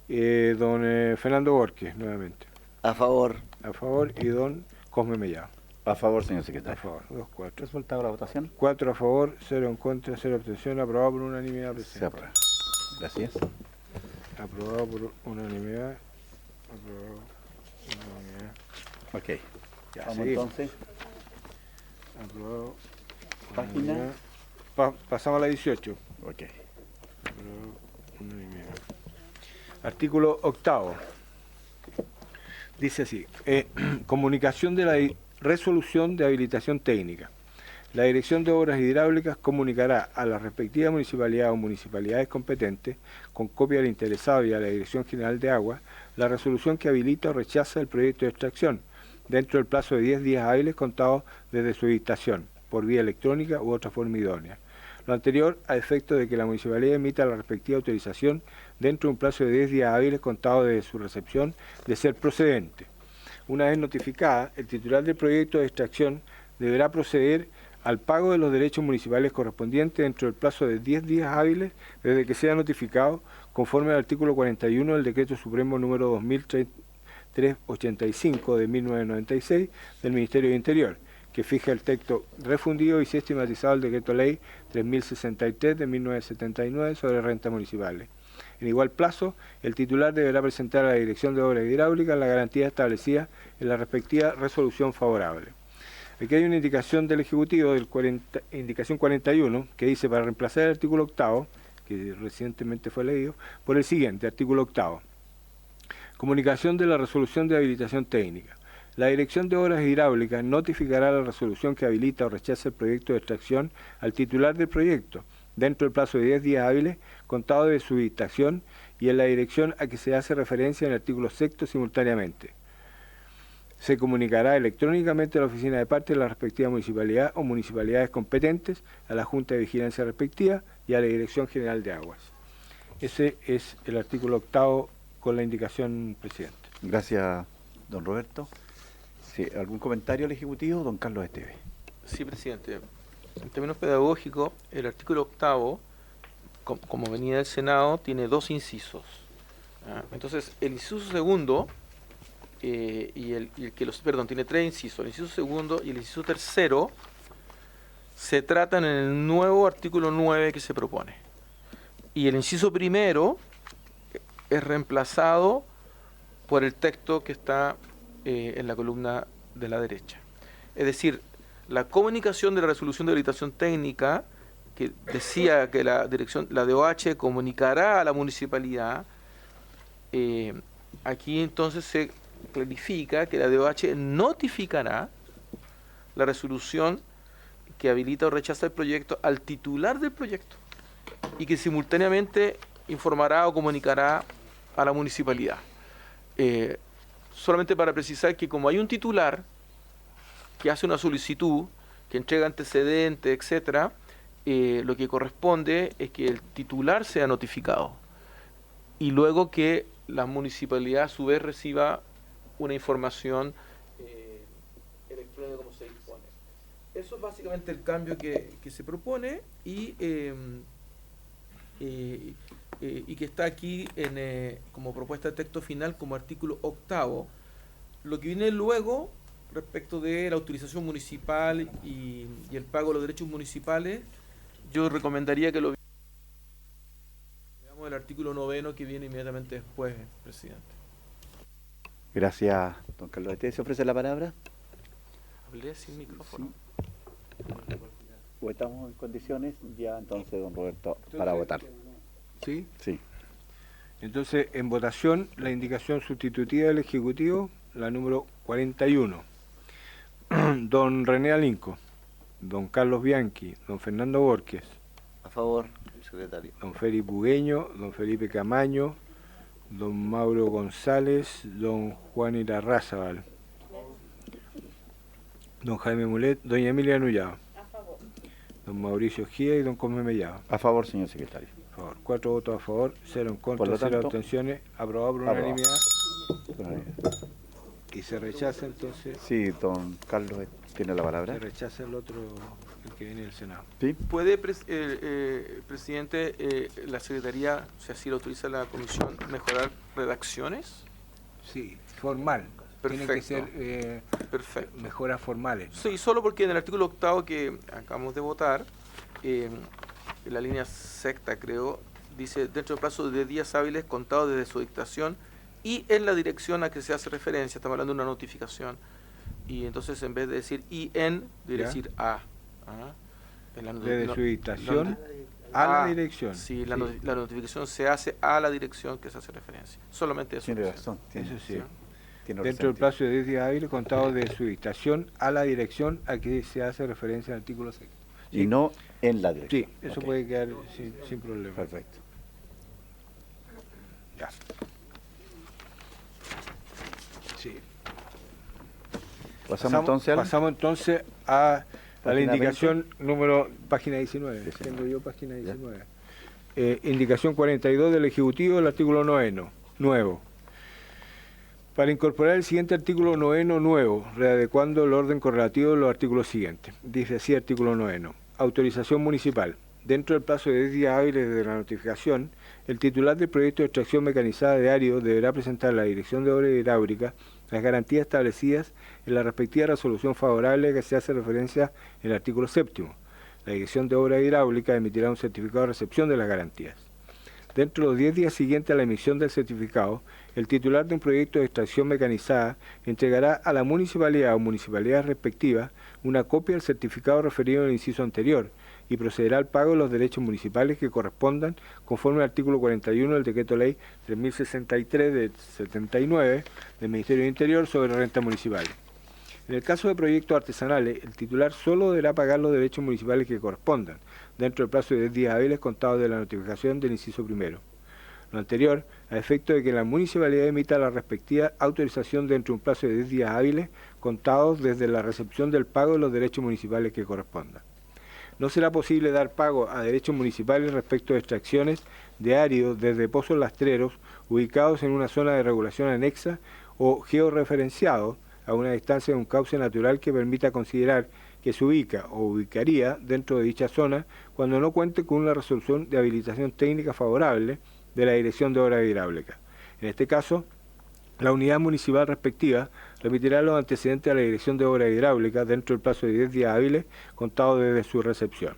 don Fernando Borges, nuevamente. A favor. A favor. Y don Cosme Mellado. A favor, señor A secretario. favor. 2-4. ¿Resultado de la votación? 4 a favor, 0 en contra, 0 abstención. Aprobado por unanimidad, Se presidente. aprueba. Gracias. Aprobado por unanimidad. Aprobado por unanimidad. Ok. Ya, Vamos seguimos. entonces. Aprobado por Página. unanimidad. Pasamos a la 18. Ok. Aprobado por unanimidad. Artículo 8. Dice así: comunicación de la resolución de habilitación técnica. La Dirección de Obras Hidráulicas comunicará a la respectiva municipalidad o municipalidades competentes, con copia al interesado y a la Dirección General de Aguas, la resolución que habilita o rechaza el proyecto de extracción, dentro del plazo de 10 días hábiles contados desde su dictación, por vía electrónica u otra forma idónea. Lo anterior a efecto de que la municipalidad emita la respectiva autorización dentro de un plazo de 10 días hábiles contados desde su recepción de ser procedente. Una vez notificada, el titular del proyecto de extracción deberá proceder al pago de los derechos municipales correspondientes dentro del plazo de 10 días hábiles desde que sea notificado, conforme al artículo 41 del Decreto Supremo número 2385 de 1996 del Ministerio de Interior, que fija el texto refundido y sistematizado del Decreto Ley 3063 de 1979 sobre rentas municipales. En igual plazo, el titular deberá presentar a la Dirección de Obras Hidráulicas la garantía establecida en la respectiva resolución favorable. Aquí hay una indicación del Ejecutivo, indicación 41, que dice: para reemplazar el artículo 8, que recientemente fue leído, por el siguiente, artículo 8. Comunicación de la resolución de habilitación técnica. La Dirección de Obras Hidráulicas notificará la resolución que habilita o rechaza el proyecto de extracción al titular del proyecto, dentro del plazo de 10 días hábiles, contado de su dictación y en la dirección a que se hace referencia en el artículo 6 simultáneamente. Se comunicará electrónicamente a la oficina de parte de la respectiva municipalidad o municipalidades competentes, a la Junta de Vigilancia respectiva y a la Dirección General de Aguas. Ese es el artículo 8 con la indicación, presidente. Gracias, don Roberto. Sí, ¿algún comentario al Ejecutivo? Don Carlos Esteves. Sí, presidente. En términos pedagógicos, el artículo 8, como venía del Senado, tiene 2 incisos. Entonces, el inciso segundo, tiene 3 incisos. El inciso segundo y el inciso tercero se tratan en el nuevo artículo 9 que se propone. Y el inciso primero es reemplazado por el texto que está en la columna de la derecha. Es decir, la comunicación de la resolución de habilitación técnica, que decía que la DOH comunicará a la municipalidad, aquí entonces se clarifica que la DOH notificará la resolución que habilita o rechaza el proyecto al titular del proyecto y que simultáneamente informará o comunicará a la municipalidad. Solamente para precisar que como hay un titular que hace una solicitud, que entrega antecedentes, etcétera, lo que corresponde es que el titular sea notificado y luego que la municipalidad a su vez reciba una información electrónica como se dispone. Eso es básicamente el cambio que se propone y que está aquí como propuesta de texto final como artículo 8. Lo que viene luego respecto de la autorización municipal y el pago de los derechos municipales, yo recomendaría que lo veamos el artículo 9 que viene inmediatamente después, presidente. Gracias, don Carlos Esteves. ¿Se ofrece la palabra? Hablé sin micrófono. Sí. ¿O estamos en condiciones? Ya, entonces, don Roberto, para votar. ¿Sí? Sí. Entonces, en votación, la indicación sustitutiva del Ejecutivo, la número 41. Don René Alinco, don Carlos Bianchi, don Fernando Borges. A favor, secretario. Don Felipe Bugueño, don Felipe Camaño, don Mauro González, don Juan Irarrázaval, don Jaime Mulet, doña Emilia Nullado, don Mauricio Gía y don Cosme Mellado. A favor, señor secretario. A favor. 4 votos a favor, 0 en contra, Por lo 0 tanto, abstenciones, aprobado por aprobado. unanimidad. Y se rechaza entonces, Sí, don Carlos tiene la palabra. se rechaza el otro, el que viene del Senado. Sí. ¿Puede, presidente, la Secretaría, si así lo autoriza la Comisión, mejorar redacciones? Sí, formal. Tienen que ser Perfecto. mejoras formales. Sí, solo porque en el artículo 8 que acabamos de votar, en la línea sexta, creo, dice, dentro del plazo de 10 días hábiles contados desde su dictación y en la dirección a que se hace referencia, estamos hablando de una notificación, y entonces en vez de decir y en, debe ¿Ya? decir a. En la Desde su dictación a a la dirección. Sí, la notificación se hace a la dirección que se hace referencia. Solamente eso. Tiene presidente. razón. Eso sí. Tiene Dentro del razón. plazo de 10 días hábiles contado de su dictación a la dirección a que se hace referencia en el artículo 6. Y no en la dirección. Sí, eso Ok. puede quedar sin problema. Perfecto. Ya. Sí. Pasamos entonces a la Página indicación número, página 19. 19. Tengo yo página 19. Ya. Indicación 42 del Ejecutivo del artículo 9, nuevo. Para incorporar el siguiente artículo 9 nuevo, readecuando el orden correlativo de los artículos siguientes. Dice así artículo 9. Autorización municipal. Dentro del plazo de 10 días hábiles de la notificación, el titular del proyecto de extracción mecanizada de árido deberá presentar a la Dirección de Obras Hidráulicas las garantías establecidas en la respectiva resolución favorable a que se hace referencia en el artículo 7. La Dirección de Obras Hidráulicas emitirá un certificado de recepción de las garantías. Dentro de los 10 días siguientes a la emisión del certificado, el titular de un proyecto de extracción mecanizada entregará a la municipalidad o municipalidades respectivas una copia del certificado referido en el inciso anterior y procederá al pago de los derechos municipales que correspondan conforme al artículo 41 del Decreto Ley 3063 de 79 del Ministerio del Interior sobre rentas municipales. En el caso de proyectos artesanales, el titular solo deberá pagar los derechos municipales que correspondan, dentro del plazo de 10 días hábiles contados de la notificación del inciso primero. Lo anterior, a efecto de que la municipalidad emita la respectiva autorización dentro de un plazo de 10 días hábiles contados desde la recepción del pago de los derechos municipales que correspondan. No será posible dar pago a derechos municipales respecto de extracciones de áridos desde pozos rastreros ubicados en una zona de regulación anexa o georreferenciados a una distancia de un cauce natural que permita considerar que se ubica o ubicaría dentro de dicha zona cuando no cuente con una resolución de habilitación técnica favorable de la Dirección de Obras Hidráulicas. En este caso, la unidad municipal respectiva remitirá los antecedentes a la Dirección de Obras Hidráulicas dentro del plazo de 10 días hábiles contados desde su recepción.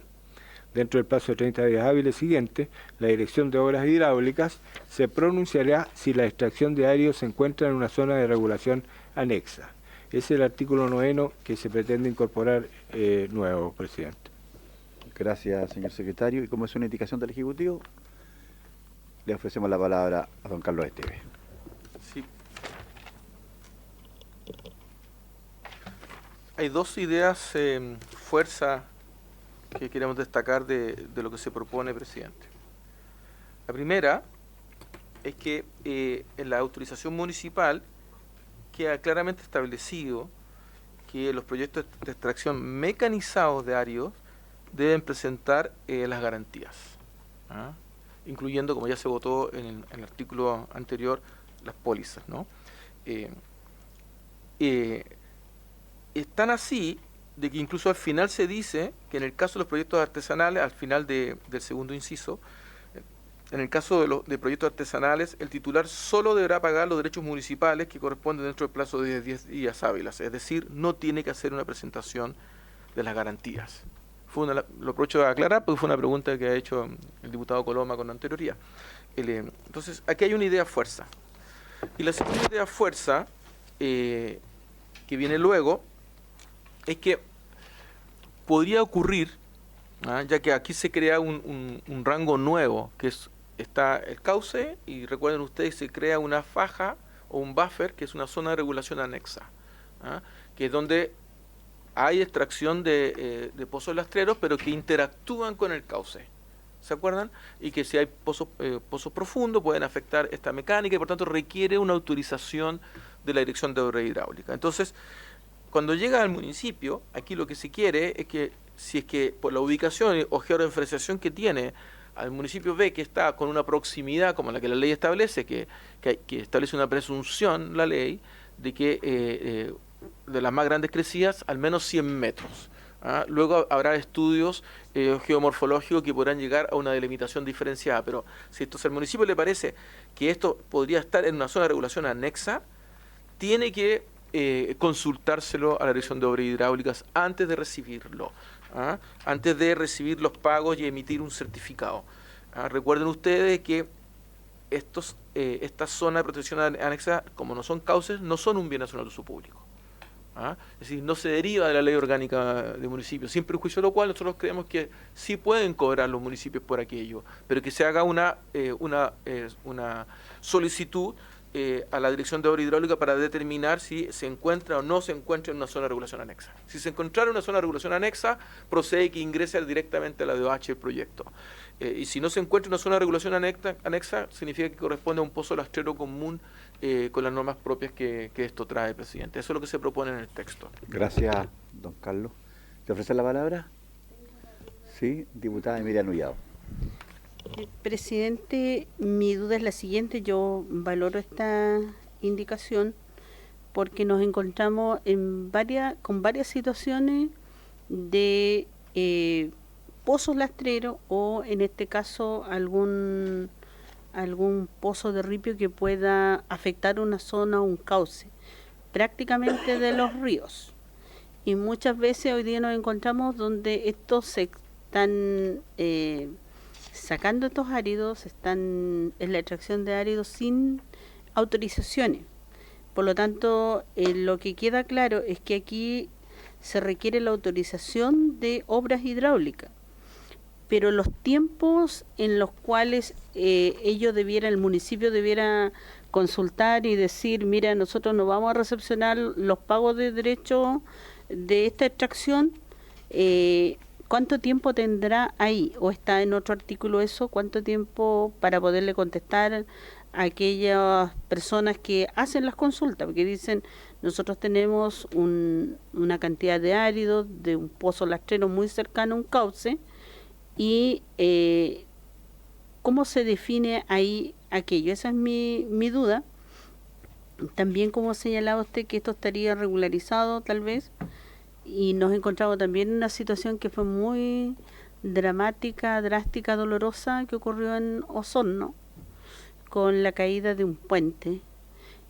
Dentro del plazo de 30 días hábiles siguientes, la Dirección de Obras Hidráulicas se pronunciará si la extracción de áridos se encuentra en una zona de regulación anexa. Ese es el artículo 9 que se pretende incorporar nuevo, presidente. Gracias, señor secretario. Y como es una indicación del Ejecutivo, le ofrecemos la palabra a don Carlos Esteves. Sí. Hay dos ideas fuerza que queremos destacar de lo que se propone, presidente. La primera es que en la autorización municipal queda claramente establecido que los proyectos de extracción mecanizados de áridos deben presentar las garantías, incluyendo, como ya se votó en el artículo anterior, las pólizas, ¿no? Están así de que incluso al final se dice que en el caso de los proyectos artesanales, al final del segundo inciso, en el caso de proyectos artesanales, el titular solo deberá pagar los derechos municipales que corresponden dentro del plazo de 10 días hábiles, es decir, no tiene que hacer una presentación de las garantías. Lo aprovecho de aclarar porque fue una pregunta que ha hecho el diputado Coloma con anterioridad. Entonces, aquí hay una idea fuerza. Y la segunda idea fuerza, que viene luego, es que podría ocurrir, ya que aquí se crea un rango nuevo, que está el cauce, y recuerden ustedes, se crea una faja o un buffer, que es una zona de regulación anexa, que es donde hay extracción de pozos rastreros, pero que interactúan con el cauce. ¿Se acuerdan? Y que si hay pozos profundos pueden afectar esta mecánica y por tanto requiere una autorización de la Dirección de Obras Hidráulicas. Entonces, cuando llega al municipio, aquí lo que se quiere es que, si es que por la ubicación o georreferenciación que tiene, al municipio ve que está con una proximidad como la que la ley establece, que establece una presunción, la ley, de que de las más grandes crecidas, al menos 100 metros. Luego habrá estudios geomorfológicos que podrán llegar a una delimitación diferenciada, pero si al municipio le parece que esto podría estar en una zona de regulación anexa, tiene que consultárselo a la Dirección de Obras Hidráulicas antes de recibirlo, antes de recibir los pagos y emitir un certificado. Recuerden ustedes que estas zonas de protección anexa, como no son cauces, no son un bien nacional de uso público. Es decir, no se deriva de la ley orgánica de municipios, sin perjuicio de lo cual nosotros creemos que sí pueden cobrar los municipios por aquello, pero que se haga una solicitud a la Dirección de Obras Hidráulicas para determinar si se encuentra o no se encuentra en una zona de regulación anexa. Si se encontrara en una zona de regulación anexa, procede que ingrese directamente a la DOH el proyecto. Y si no se encuentra en una zona de regulación anexa, significa que corresponde a un pozo rastrero común con las normas propias que esto trae, presidente. Eso es lo que se propone en el texto. Gracias, don Carlos. ¿Te ofrece la palabra? Sí, diputada Emilia Nullado. Presidente, mi duda es la siguiente. Yo valoro esta indicación porque nos encontramos con varias situaciones de pozos rastreros o, en este caso, algún pozo de ripio que pueda afectar una zona o un cauce, prácticamente de los ríos. Y muchas veces hoy día nos encontramos donde estos se están sacando estos áridos, están en la extracción de áridos sin autorizaciones. Por lo tanto, lo que queda claro es que aquí se requiere la autorización de obras hidráulicas. pero los tiempos en los cuales el municipio debiera consultar y decir, mira, nosotros no vamos a recepcionar los pagos de derecho de esta extracción, ¿cuánto tiempo tendrá ahí? ¿O está en otro artículo eso? ¿Cuánto tiempo para poderle contestar a aquellas personas que hacen las consultas? Porque dicen, nosotros tenemos una cantidad de áridos, de un pozo lastrero muy cercano a un cauce, y ¿cómo se define ahí aquello? Esa es mi duda. También, como señalaba usted, que esto estaría regularizado tal vez, y nos encontramos también en una situación que fue muy dramática, drástica, dolorosa, que ocurrió en Osorno, con la caída de un puente,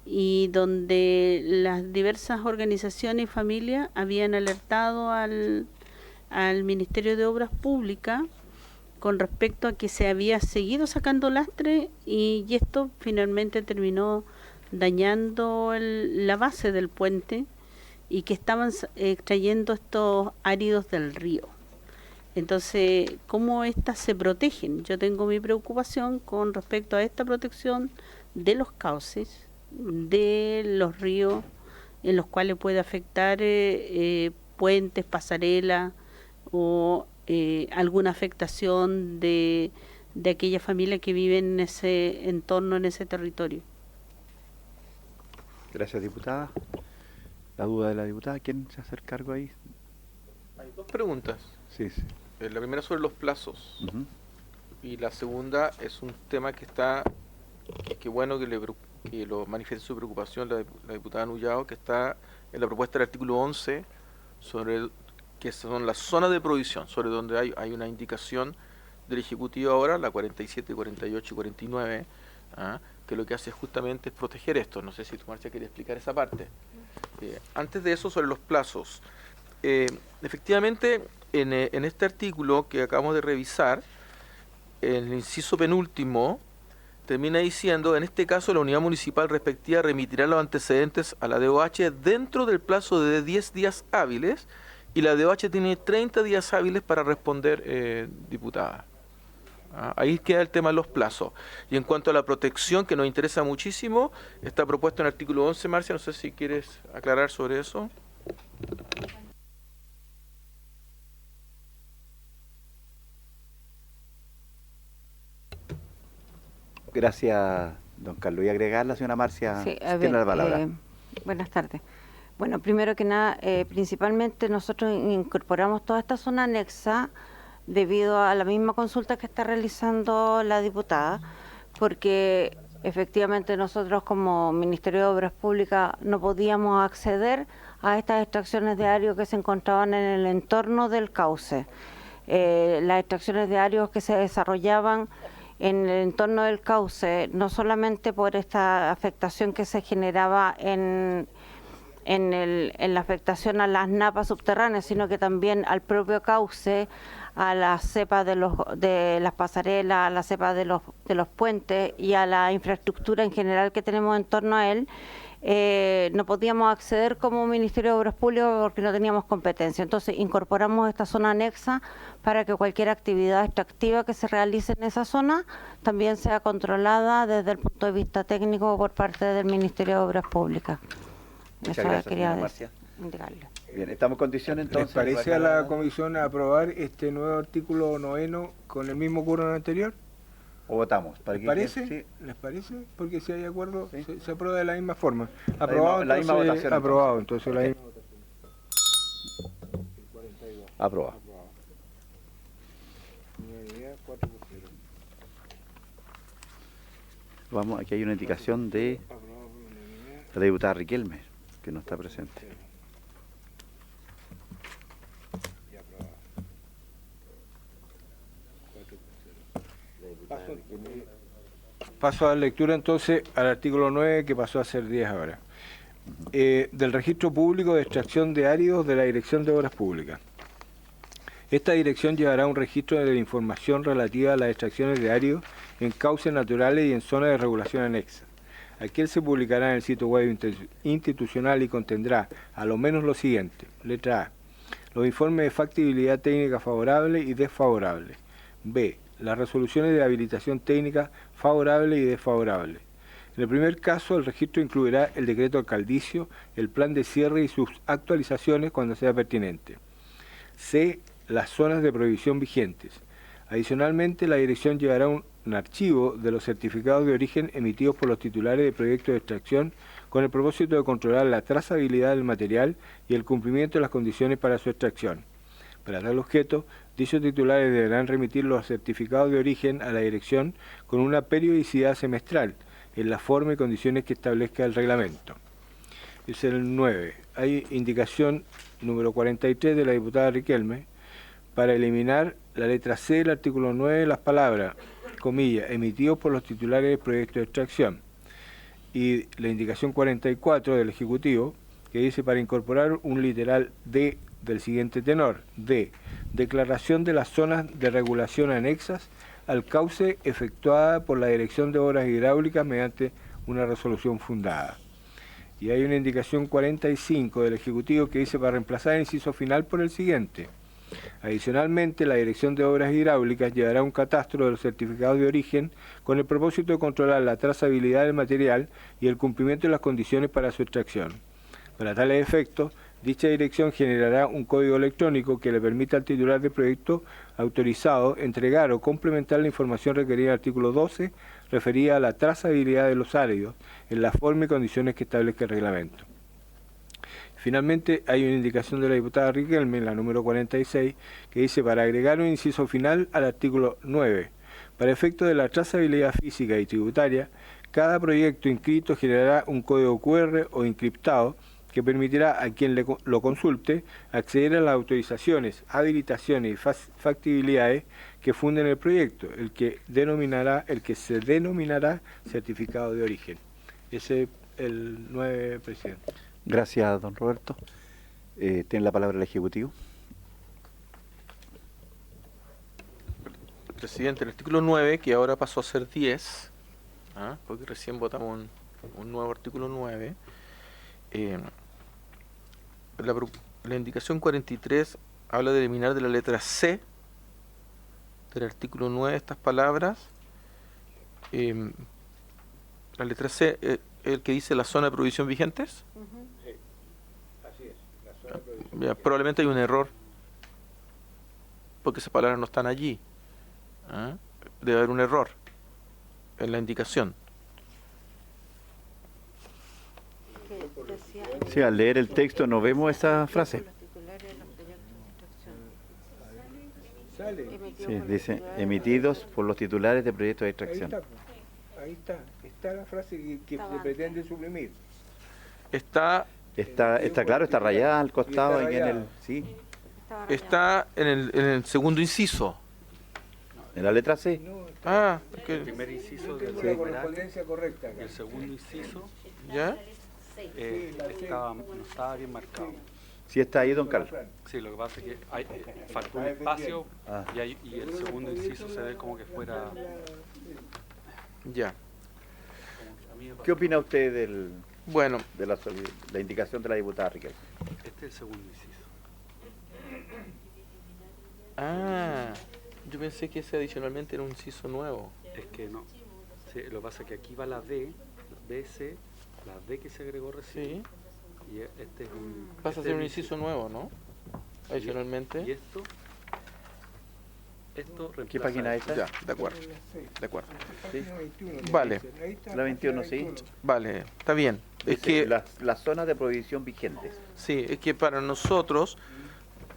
y donde las diversas organizaciones y familias habían alertado al Ministerio de Obras Públicas con respecto a que se había seguido sacando lastre, y esto finalmente terminó dañando la base del puente, y que estaban extrayendo estos áridos del río. Entonces, ¿cómo estas se protegen? Yo tengo mi preocupación con respecto a esta protección de los cauces, de los ríos, en los cuales puede afectar puentes, pasarelas, o alguna afectación de aquella familia que vive en ese entorno, en ese territorio. Gracias, diputada. La duda de la diputada, ¿quién se hace cargo ahí? Hay dos preguntas. Sí. La primera sobre los plazos. Uh-huh. Y la segunda es un tema que está, que bueno que lo manifieste su preocupación la diputada Nullao, que está en la propuesta del artículo 11, sobre que son las zonas de provisión, sobre donde hay una indicación del Ejecutivo ahora, la 47, 48 y 49, que lo que hace justamente es proteger esto. No sé si tu Marcia quería explicar esa parte. Antes de eso, sobre los plazos. Efectivamente, en este artículo que acabamos de revisar, en el inciso penúltimo, termina diciendo, en este caso la unidad municipal respectiva remitirá los antecedentes a la DOH dentro del plazo de 10 días hábiles, y la DOH tiene 30 días hábiles para responder, diputada. Ahí queda el tema de los plazos. Y en cuanto a la protección, que nos interesa muchísimo, está propuesto en el artículo 11, Marcia, no sé si quieres aclarar sobre eso. Gracias, don Carlos. ¿Y agregar la señora Marcia? Sí, tiene la palabra. Buenas tardes. Bueno, primero que nada, principalmente nosotros incorporamos toda esta zona anexa debido a la misma consulta que está realizando la diputada, porque efectivamente nosotros como Ministerio de Obras Públicas no podíamos acceder a estas extracciones de áridos que se encontraban en el entorno del cauce. Las extracciones de áridos que se desarrollaban en el entorno del cauce, no solamente por esta afectación que se generaba en la afectación a las napas subterráneas, sino que también al propio cauce, a las cepas de las pasarelas, a las cepas de los puentes y a la infraestructura en general que tenemos en torno a él. No podíamos acceder como Ministerio de Obras Públicas porque no teníamos competencia. Entonces incorporamos esta zona anexa para que cualquier actividad extractiva que se realice en esa zona también sea controlada desde el punto de vista técnico por parte del Ministerio de Obras Públicas. Muchas Eso gracias, quería Marcia. indicarle. Bien, estamos en condiciones entonces. ¿Les parece a la comisión aprobar este nuevo artículo 9 con el mismo quórum anterior? ¿O votamos? ¿Les parece? Sí. ¿Les parece? Porque si hay acuerdo, sí, se aprueba de la misma forma. La misma votación. Aprobado, entonces la misma votación. Aprobado. Vamos, aquí hay una indicación de la diputada Riquelme, que no está presente. Paso a la lectura entonces al artículo 9, que pasó a ser 10 ahora. Del registro público de extracción de áridos de la Dirección de Obras Públicas. Esta dirección llevará un registro de la información relativa a las extracciones de áridos en cauces naturales y en zonas de regulación anexa. Aquel se publicará en el sitio web institucional y contendrá a lo menos lo siguiente. Letra A. Los informes de factibilidad técnica favorable y desfavorable. B. Las resoluciones de habilitación técnica favorable y desfavorable. En el primer caso, el registro incluirá el decreto alcaldicio, el plan de cierre y sus actualizaciones cuando sea pertinente. C. Las zonas de prohibición vigentes. Adicionalmente, la dirección llevará un archivo de los certificados de origen emitidos por los titulares de proyectos de extracción con el propósito de controlar la trazabilidad del material y el cumplimiento de las condiciones para su extracción. Para tal objeto, dichos titulares deberán remitir los certificados de origen a la dirección con una periodicidad semestral, en la forma y condiciones que establezca el reglamento. Es el 9. Hay indicación número 43 de la diputada Riquelme para eliminar la letra C del artículo 9, las palabras, comillas, emitidos por los titulares de proyecto de extracción. Y la indicación 44 del Ejecutivo, que dice para incorporar un literal D del siguiente tenor: D. Declaración de las zonas de regulación anexas al cauce efectuada por la Dirección de Obras Hidráulicas mediante una resolución fundada. Y hay una indicación 45 del Ejecutivo que dice para reemplazar el inciso final por el siguiente: adicionalmente, la Dirección de Obras Hidráulicas llevará un catastro de los certificados de origen con el propósito de controlar la trazabilidad del material y el cumplimiento de las condiciones para su extracción. Para tales efectos, dicha dirección generará un código electrónico que le permita al titular de proyecto autorizado entregar o complementar la información requerida en el artículo 12 referida a la trazabilidad de los áridos en la forma y condiciones que establezca el reglamento. Finalmente, hay una indicación de la diputada Riquelme, la número 46, que dice para agregar un inciso final al artículo 9. Para efecto de la trazabilidad física y tributaria, cada proyecto inscrito generará un código QR o encriptado que permitirá a quien lo consulte acceder a las autorizaciones, habilitaciones y factibilidades que funden el proyecto, el que se denominará certificado de origen. Ese es el 9, presidente. Gracias, don Roberto. Tiene la palabra el Ejecutivo. Presidente, el artículo 9, que ahora pasó a ser 10, porque recién votamos un nuevo artículo 9, la indicación 43 habla de eliminar de la letra C del artículo 9 estas palabras. La letra C es el que dice la zona de prohibición vigentes. Sí, así es. La zona de prohibición. Probablemente hay un error porque esas palabras no están allí. Debe haber un error en la indicación. Sí, al leer el texto no vemos esa frase. Sí, dice emitidos por los titulares de proyectos de extracción. Ahí está la frase que se pretende suprimir. Está claro, está rayada al costado. Está aquí en el, rayada. sí, está en el segundo inciso. en la letra C. Porque El primer inciso del La correspondencia correcta. y el segundo inciso ¿ya? no estaba bien marcado. Sí está ahí, don Carlos. Sí, lo que pasa es que faltó un espacio y el segundo inciso se ve como que fuera... Ya. ¿Qué opina usted Bueno, de la indicación de la diputada Riquelme? Este es el segundo inciso. yo pensé que ese adicionalmente era un inciso nuevo. Es que no. Sí, lo que pasa es que aquí va la D, BC, la D que se agregó recién. Sí. Y este es un... Pasa a ser un inciso nuevo, ¿no? Adicionalmente. Y esto reemplaza... ¿Qué página es esa? Ya, de acuerdo. De acuerdo. Sí. Vale. La 21, sí. Vale, está bien. Es Dice, que las zonas de prohibición vigentes. sí, es que para nosotros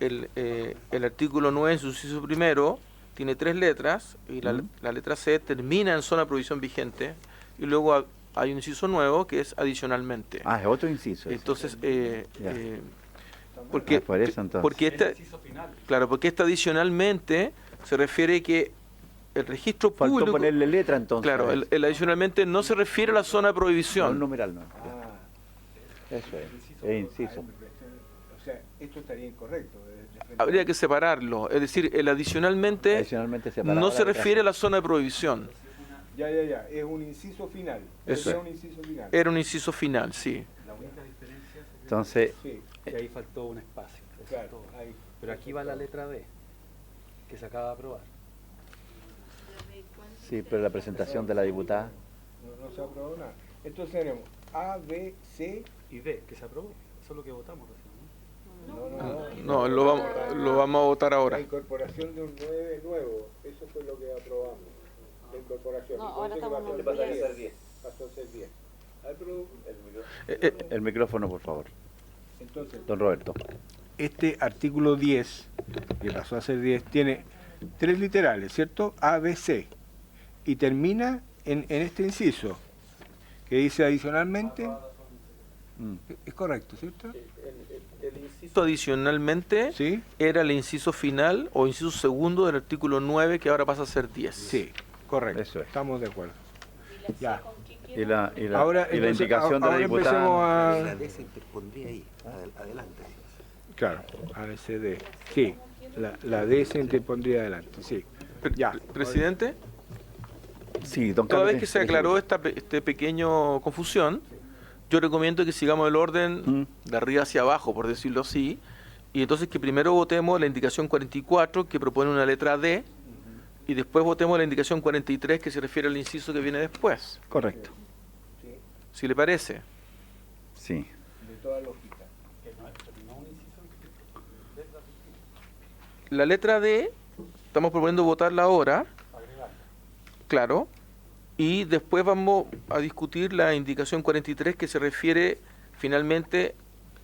el artículo 9 en su inciso primero tiene 3 letras y la letra C termina en zona de prohibición vigente y luego hay un inciso nuevo que es adicionalmente. Es otro inciso. Entonces, Ya. porque por eso, entonces. porque esta adicionalmente se refiere que el registro Faltó público, ponerle letra entonces. claro, el adicionalmente no se refiere a la zona de No prohibición. el numeral, no. Eso es inciso. O sea, esto estaría incorrecto. Habría que separarlo, es decir, el adicionalmente separado no de se la refiere a letra la zona de prohibición. Ya, es un inciso final. Eso Era es. un inciso final. Era un inciso final, sí. La única diferencia C. Entonces, Sí, es que ahí faltó un espacio. Eso es claro. todo. Ahí. Pero aquí va la letra D, que se acaba de aprobar. Sí, pero la presentación de la diputada. No se aprobó nada. Entonces tenemos A, B, C. Y D, que se aprobó. Eso es lo que votamos recién, No, lo vamos a votar ahora. La incorporación de un 9 nuevo, eso fue lo que aprobamos. La incorporación. No, Y ahora parece que estamos en pasó el 10. 10. Pasó a ser 10. A ver, pero, El micrófono, por favor. entonces, Don Roberto. este artículo 10, que pasó a ser 10, tiene 3 literales, ¿cierto? A, B, C. Y termina en este inciso, que dice adicionalmente. Es correcto, ¿cierto? El inciso adicionalmente Sí. era el inciso final o inciso segundo del artículo 9 que ahora pasa a ser 10. Sí, correcto. Eso es. Estamos de acuerdo. Ya. Y la Ahora, y la entonces, indicación de la ahora diputada. empecemos a... La D se interpondría ahí, adelante. Claro, ABCD. Sí, la D se interpondría adelante, sí. Ya. Presidente, Sí, don toda Carlos. vez que se aclaró esta pequeño confusión, yo recomiendo que sigamos el orden de arriba hacia abajo, por decirlo así, y entonces que primero votemos la indicación 44, que propone una letra D, y después votemos la indicación 43, que se refiere al inciso que viene después, Correcto. si le parece. Sí. De toda lógica. La letra D, estamos proponiendo votarla ahora, claro, y después vamos a discutir la indicación 43, que se refiere finalmente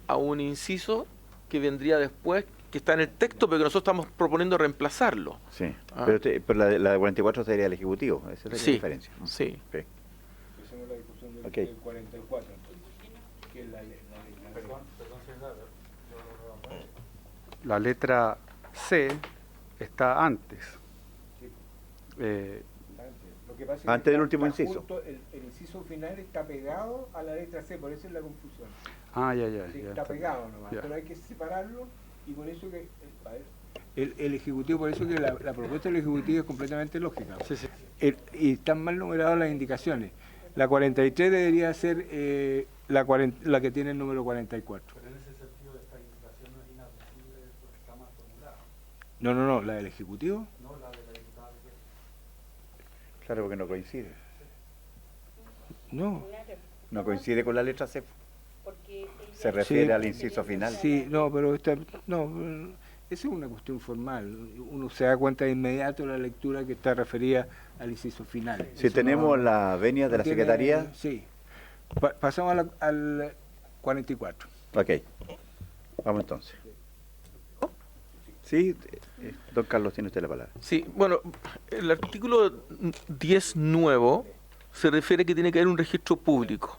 a un inciso que vendría después, que está en el texto, pero que nosotros estamos proponiendo reemplazarlo. Sí. Ah. Pero la de 44 sería el Ejecutivo. Esa es la Sí, diferencia. sí. Ok. Empecemos la discusión del, Ok. del 44, entonces. Que es la La letra C está antes. Lo que pasa es que Antes del está- último está inciso. justo el inciso final está pegado a la letra C, por eso es la confusión. Ya, Sí, ya. está pegado nomás, Ya. pero hay que separarlo y por eso que a ver, el Ejecutivo, por eso que la propuesta del Ejecutivo es completamente lógica. Sí, sí. Y están mal numeradas las indicaciones. La 43 debería ser la que tiene el número 44. Pero en ese sentido esta indicación no es inadmisible porque está mal formulada. No, la del Ejecutivo. No la de la diputada Riquelme. Claro, porque no coincide. No. No coincide con la letra C. Se refiere Sí. al inciso final. Sí, no, pero esa es una cuestión formal. Uno se da cuenta de inmediato la lectura que está referida al inciso final. Si Eso tenemos no- la venia de no la tiene- Secretaría. Sí. Pasamos al 44. Ok. Vamos entonces. Sí, don Carlos, tiene usted la palabra. Sí, bueno, el artículo 10 nuevo se refiere que tiene que haber un registro público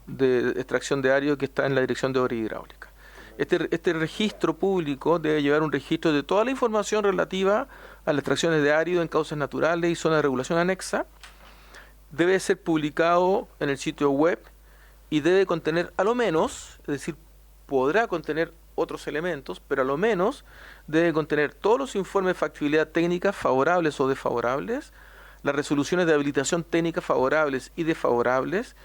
de extracción de árido que está en la Dirección de Obras Hidráulicas. Este registro público debe llevar un registro de toda la información relativa a las extracciones de árido en causas naturales y zonas de regulación anexa. Debe ser publicado en el sitio web y debe contener a lo menos, es decir, podrá contener otros elementos, pero a lo menos debe contener todos los informes de factibilidad técnica favorables o desfavorables, las resoluciones de habilitación técnica favorables y desfavorables,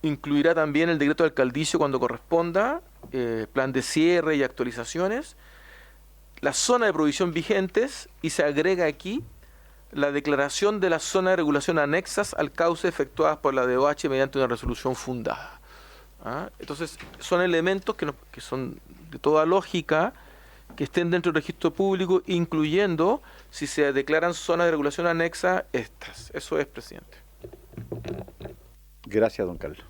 incluirá también el decreto de alcaldicio cuando corresponda, plan de cierre y actualizaciones, las zonas de provisión vigentes, y se agrega aquí la declaración de las zonas de regulación anexas al cauce efectuadas por la DOH mediante una resolución fundada. Entonces, son elementos que son de toda lógica, que estén dentro del registro público, incluyendo, si se declaran zonas de regulación anexa, estas. Eso es, presidente. Gracias, don Carlos.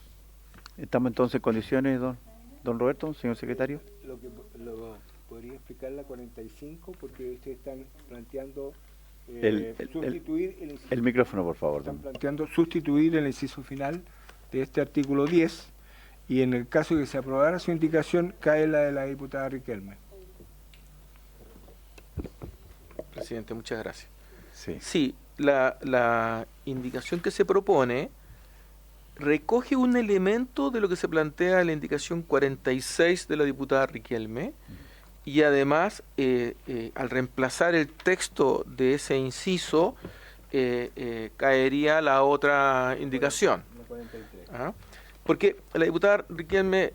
¿Estamos entonces en condiciones, don Roberto, señor secretario? ¿Podría explicar la 45? Porque ustedes están planteando El sustituir micrófono, por favor. Están planteando sustituir el inciso final de este artículo 10, y en el caso de que se aprobara su indicación, cae la de la diputada Riquelme. Presidente, muchas gracias. Sí. Sí, la indicación que se propone recoge un elemento de lo que se plantea en la indicación 46 de la diputada Riquelme, y además, al reemplazar el texto de ese inciso, caería la otra indicación. Porque la diputada Riquelme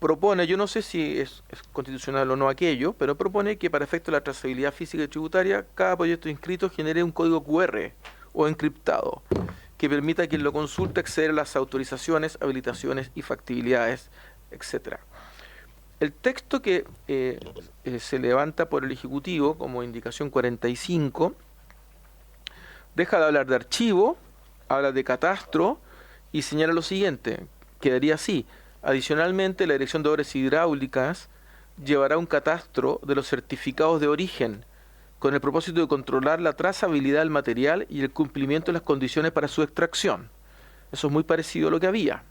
propone, yo no sé si es constitucional o no aquello, pero propone que para efecto de la trazabilidad física y tributaria, cada proyecto inscrito genere un código QR o encriptado que permita a quien lo consulte acceder a las autorizaciones, habilitaciones y factibilidades, etcétera. El texto que se levanta por el Ejecutivo como indicación 45 deja de hablar de archivo, habla de catastro y señala lo siguiente, quedaría así: adicionalmente, la Dirección de Obras Hidráulicas llevará un catastro de los certificados de origen con el propósito de controlar la trazabilidad del material y el cumplimiento de las condiciones para su extracción. Eso es muy parecido a lo que había.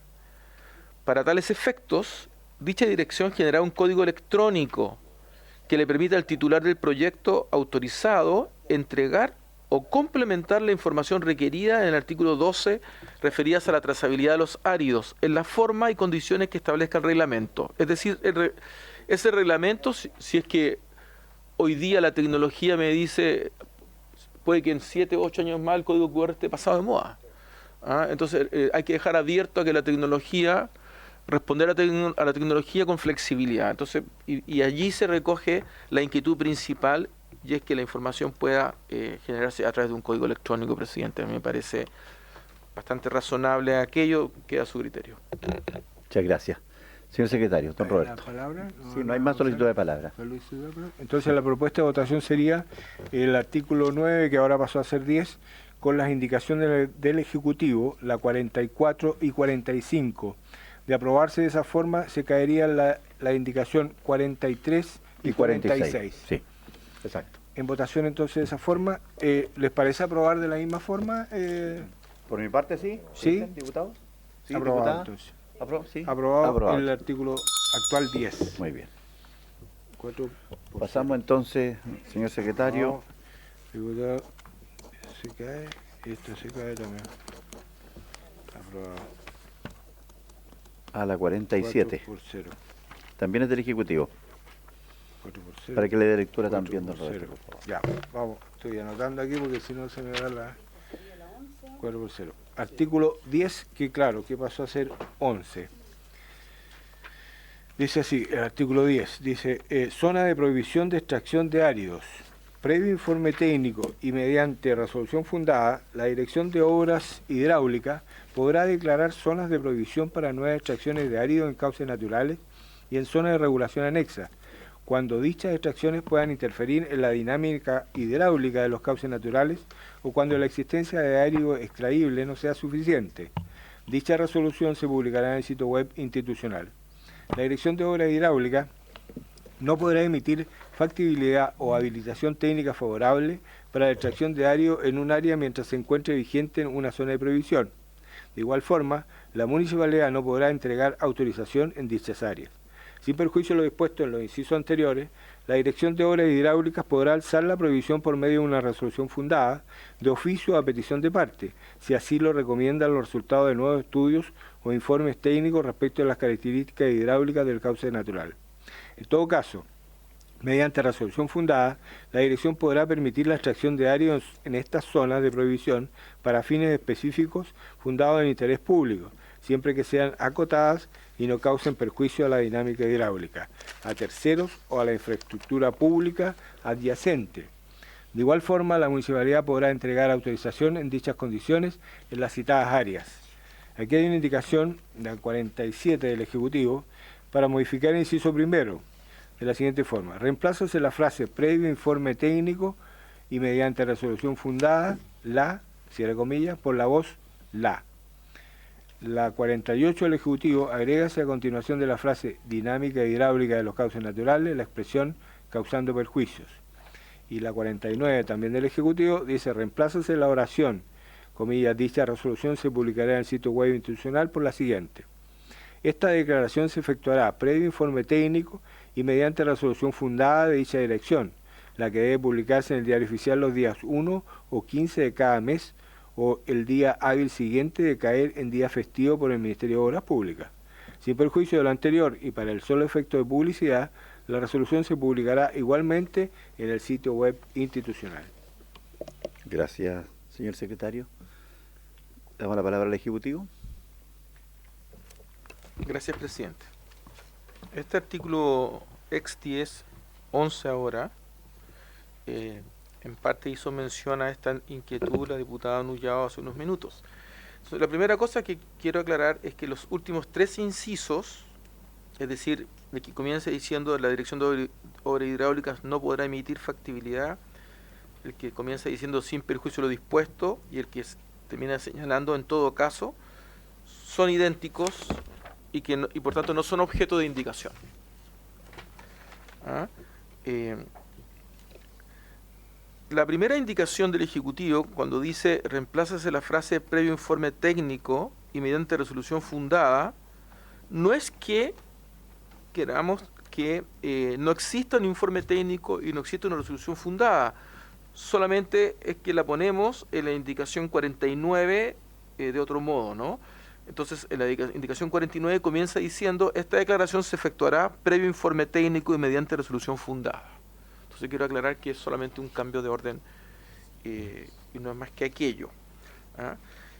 Para tales efectos, dicha dirección generará un código electrónico que le permita al titular del proyecto autorizado entregar o complementar la información requerida en el artículo 12 referidas a la trazabilidad de los áridos en la forma y condiciones que establezca el reglamento. Es decir, ese reglamento, si es que hoy día la tecnología me dice, puede que en 7 o 8 años más el código QR esté pasado de moda. Entonces hay que dejar abierto a que la tecnología, responder a la tecnología con flexibilidad. Entonces, y allí se recoge la inquietud principal, y es que la información pueda generarse a través de un código electrónico, presidente. A mí me parece bastante razonable aquello, queda a su criterio. Muchas gracias. Señor secretario, don Roberto. ¿La palabra? Sí, no hay más solicitud de palabra. Entonces la propuesta de votación sería el artículo 9, que ahora pasó a ser 10, con las indicaciones del Ejecutivo, la 44 y 45. De aprobarse de esa forma, se caería la indicación 43 y 46. Sí, exacto. En votación entonces de esa forma, ¿les parece aprobar de la misma forma? Por mi parte, sí. Sí. ¿Diputado? Sí, Aprobado, diputada. entonces. Sí. Aprobado el artículo actual 10. Muy bien. 4 por Pasamos entonces, señor secretario. Diputado, se cae, esto se cae también. Aprobado. A la 47. 4 por 0. También es del Ejecutivo. 4 por 0. Para que le dé lectura 4 también, don por Roberto, 0. por favor. Ya, vamos. Estoy anotando aquí porque si no se me da la... 4 por 0. Artículo 10, que claro, que pasó a ser 11. Dice así, el artículo 10, dice, zona de prohibición de extracción de áridos. Previo informe técnico y mediante resolución fundada, la Dirección de Obras Hidráulicas podrá declarar zonas de prohibición para nuevas extracciones de áridos en cauces naturales y en zonas de regulación anexa, cuando dichas extracciones puedan interferir en la dinámica hidráulica de los cauces naturales o cuando la existencia de árido extraíble no sea suficiente. Dicha resolución se publicará en el sitio web institucional. La Dirección de Obras Hidráulicas no podrá emitir factibilidad o habilitación técnica favorable para la extracción de árido en un área mientras se encuentre vigente en una zona de prohibición. De igual forma, la municipalidad no podrá entregar autorización en dichas áreas. Sin perjuicio de lo dispuesto en los incisos anteriores, la Dirección de Obras Hidráulicas podrá alzar la prohibición por medio de una resolución fundada, de oficio a petición de parte, si así lo recomiendan los resultados de nuevos estudios o informes técnicos respecto a las características hidráulicas del cauce natural. En todo caso, mediante resolución fundada, la Dirección podrá permitir la extracción de áridos en estas zonas de prohibición para fines específicos fundados en interés público, siempre que sean acotadas y no causen perjuicio a la dinámica hidráulica, a terceros o a la infraestructura pública adyacente. De igual forma, la municipalidad podrá entregar autorización en dichas condiciones en las citadas áreas. Aquí hay una indicación, la 47 del Ejecutivo, para modificar el inciso primero, de la siguiente forma. Reemplázase la frase previo informe técnico y mediante resolución fundada, la, cierre comillas, por la voz la. La 48 del Ejecutivo agrégase a continuación de la frase dinámica hidráulica de los cauces naturales la expresión causando perjuicios. Y la 49 también del Ejecutivo dice reemplázase la oración, comillas, dicha resolución se publicará en el sitio web institucional por la siguiente. Esta declaración se efectuará previo informe técnico y mediante resolución fundada de dicha dirección, la que debe publicarse en el Diario Oficial los días 1 o 15 de cada mes o el día hábil siguiente de caer en día festivo por el Ministerio de Obras Públicas. Sin perjuicio de lo anterior y para el solo efecto de publicidad, la resolución se publicará igualmente en el sitio web institucional. Gracias, señor secretario. Damos la palabra al Ejecutivo. Gracias, presidente. Este artículo ex 10, 11 ahora, en parte hizo mención a esta inquietud la diputada Nullao hace unos minutos. Entonces, la primera cosa que quiero aclarar es que los últimos 3 incisos, es decir, el que comienza diciendo la Dirección de Obras Hidráulicas no podrá emitir factibilidad, el que comienza diciendo sin perjuicio de lo dispuesto y el que termina señalando en todo caso, son idénticos y por tanto no son objeto de indicación. La primera indicación del Ejecutivo, cuando dice reemplázase la frase previo informe técnico y mediante resolución fundada, no es que queramos que no exista un informe técnico y no exista una resolución fundada, solamente es que la ponemos en la indicación 49 de otro modo, ¿no? Entonces, en la indicación 49 comienza diciendo, esta declaración se efectuará previo informe técnico y mediante resolución fundada. Entonces quiero aclarar que es solamente un cambio de orden y no es más que aquello.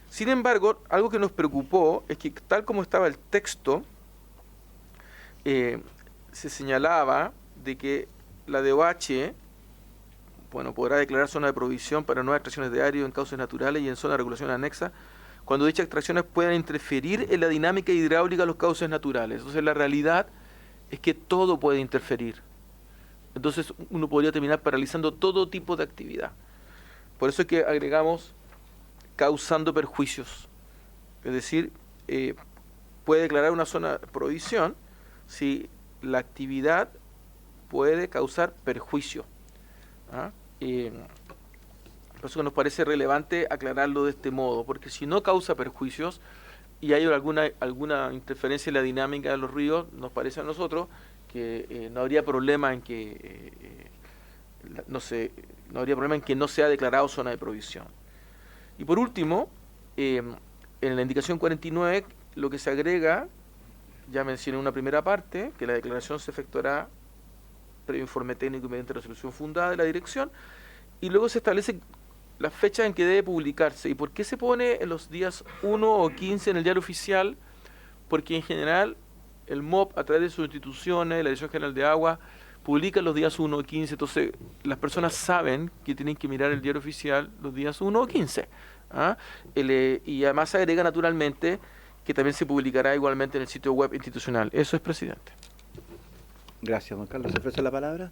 Sin embargo, algo que nos preocupó es que tal como estaba el texto, se señalaba de que la DOH podrá declarar zona de provisión para nuevas extracciones de árido en cauces naturales y en zona de regulación anexa cuando dichas extracciones puedan interferir en la dinámica hidráulica de los cauces naturales. Entonces la realidad es que todo puede interferir. Entonces uno podría terminar paralizando todo tipo de actividad. Por eso es que agregamos causando perjuicios. Es decir, puede declarar una zona de provisión si la actividad puede causar perjuicio. Por eso que nos parece relevante aclararlo de este modo, porque si no causa perjuicios y hay alguna interferencia en la dinámica de los ríos, nos parece a nosotros que no habría problema en que no sea declarado zona de provisión. Y por último, en la indicación 49, lo que se agrega, ya mencioné una primera parte, que la declaración se efectuará previo informe técnico y mediante resolución fundada de la dirección, y luego se establece la fecha en que debe publicarse. ¿Y por qué se pone en los días 1 o 15 en el diario oficial? Porque en general el MOP, a través de sus instituciones, la Dirección General de Agua, publica los días 1 o 15, entonces las personas saben que tienen que mirar el diario oficial los días 1 o 15. Y además se agrega naturalmente que también se publicará igualmente en el sitio web institucional. Eso es, presidente. Gracias, don Carlos. ¿Se ofrece la palabra?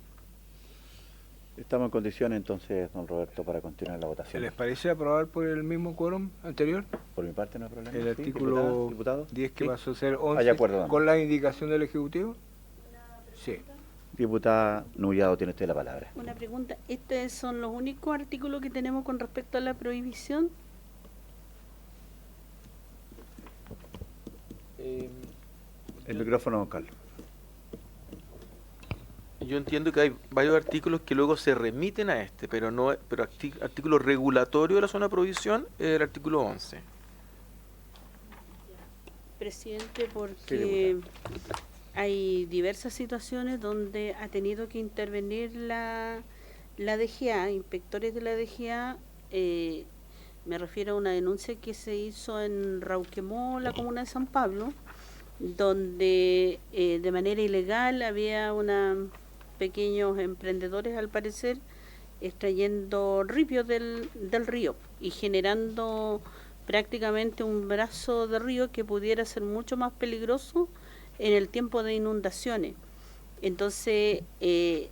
Estamos en condiciones entonces, don Roberto, para continuar la votación. ¿Les parece aprobar por el mismo quórum anterior? Por mi parte no hay problema. El ¿Sí? artículo ¿Diputado? 10 que ¿Sí? pasó a ser 11 de acuerdo, con la indicación del Ejecutivo. Sí. Diputada Nullado, tiene usted la palabra. Una pregunta, ¿estos son los únicos artículos que tenemos con respecto a la prohibición? El micrófono, don Carlos. Yo entiendo que hay varios artículos que luego se remiten a este, pero artículo regulatorio de la zona de provisión es el artículo 11. Presidente, porque hay diversas situaciones donde ha tenido que intervenir la DGA, inspectores de la DGA. Me refiero a una denuncia que se hizo en Rauquemó, la comuna de San Pablo, donde de manera ilegal había pequeños emprendedores, al parecer, extrayendo ripios del río y generando prácticamente un brazo de río que pudiera ser mucho más peligroso en el tiempo de inundaciones. Entonces,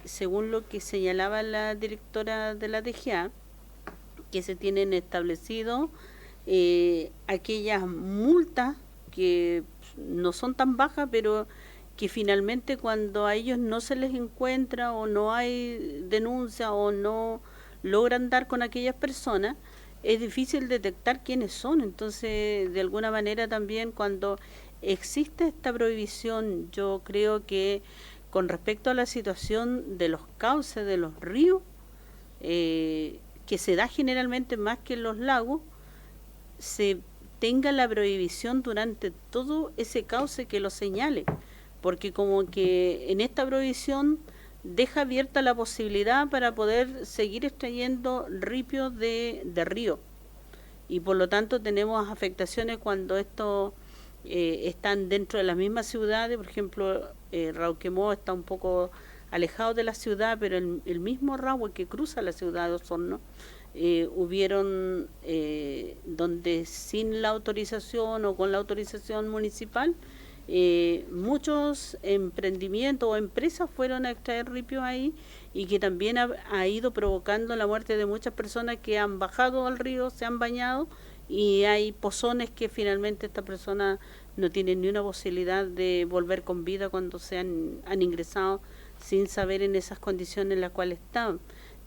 según lo que señalaba la directora de la DGA, que se tienen establecido aquellas multas que no son tan bajas, pero que finalmente cuando a ellos no se les encuentra o no hay denuncia o no logran dar con aquellas personas, es difícil detectar quiénes son. Entonces, de alguna manera también cuando existe esta prohibición, yo creo que con respecto a la situación de los cauces de los ríos, que se da generalmente más que en los lagos, se tenga la prohibición durante todo ese cauce que lo señale, porque como que en esta prohibición deja abierta la posibilidad para poder seguir extrayendo ripios de río, y por lo tanto tenemos afectaciones cuando estos están dentro de las mismas ciudades. Por ejemplo, Rauquemó está un poco alejado de la ciudad, pero el mismo Rahue que cruza la ciudad de Osorno, hubieron donde sin la autorización o con la autorización municipal, muchos emprendimientos o empresas fueron a extraer ripio ahí, y que también ha ido provocando la muerte de muchas personas que han bajado al río, se han bañado, y hay pozones que finalmente estas personas no tienen ni una posibilidad de volver con vida cuando se han ingresado sin saber en esas condiciones en las cuales están.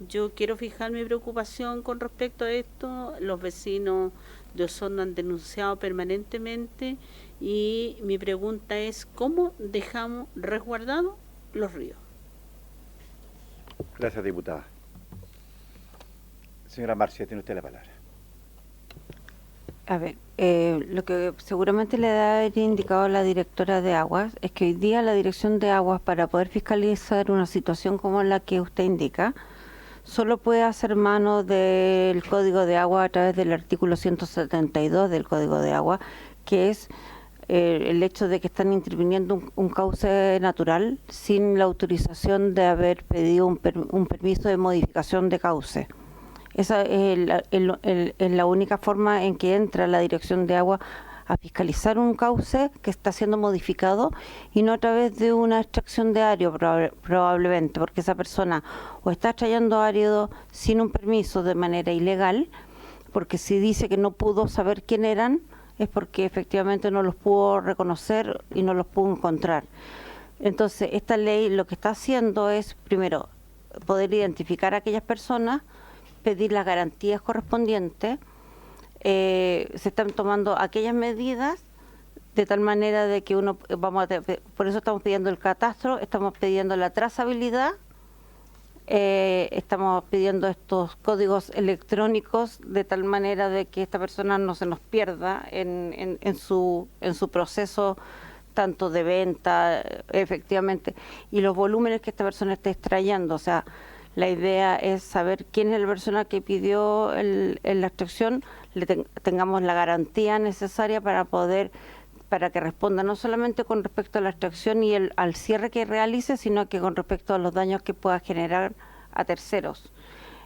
Yo quiero fijar mi preocupación con respecto a esto. Los vecinos de Osorno han denunciado permanentemente, y mi pregunta es: ¿cómo dejamos resguardados los ríos? Gracias, diputada. Señora Marcia, tiene usted la palabra. A ver, lo que seguramente le ha haber indicado la directora de Aguas es que hoy día la Dirección de Aguas, para poder fiscalizar una situación como la que usted indica, solo puede hacer mano del Código de Agua a través del artículo 172 del Código de Agua, que es el hecho de que están interviniendo un cauce natural sin la autorización de haber pedido un permiso de modificación de cauce. Esa es la única forma en que entra la Dirección de Agua a fiscalizar un cauce que está siendo modificado, y no a través de una extracción de árido probablemente, porque esa persona o está extrayendo árido sin un permiso de manera ilegal, porque si dice que no pudo saber quién eran, es porque efectivamente no los pudo reconocer y no los pudo encontrar. Entonces, esta ley lo que está haciendo es, primero, poder identificar a aquellas personas, pedir las garantías correspondientes. Se están tomando aquellas medidas de tal manera de que por eso estamos pidiendo el catastro, estamos pidiendo la trazabilidad, estamos pidiendo estos códigos electrónicos de tal manera de que esta persona no se nos pierda en su proceso tanto de venta, efectivamente, y los volúmenes que esta persona está extrayendo. O sea, la idea es saber quién es la persona que pidió la extracción, tengamos la garantía necesaria para que responda no solamente con respecto a la extracción y al cierre que realice, sino que con respecto a los daños que pueda generar a terceros.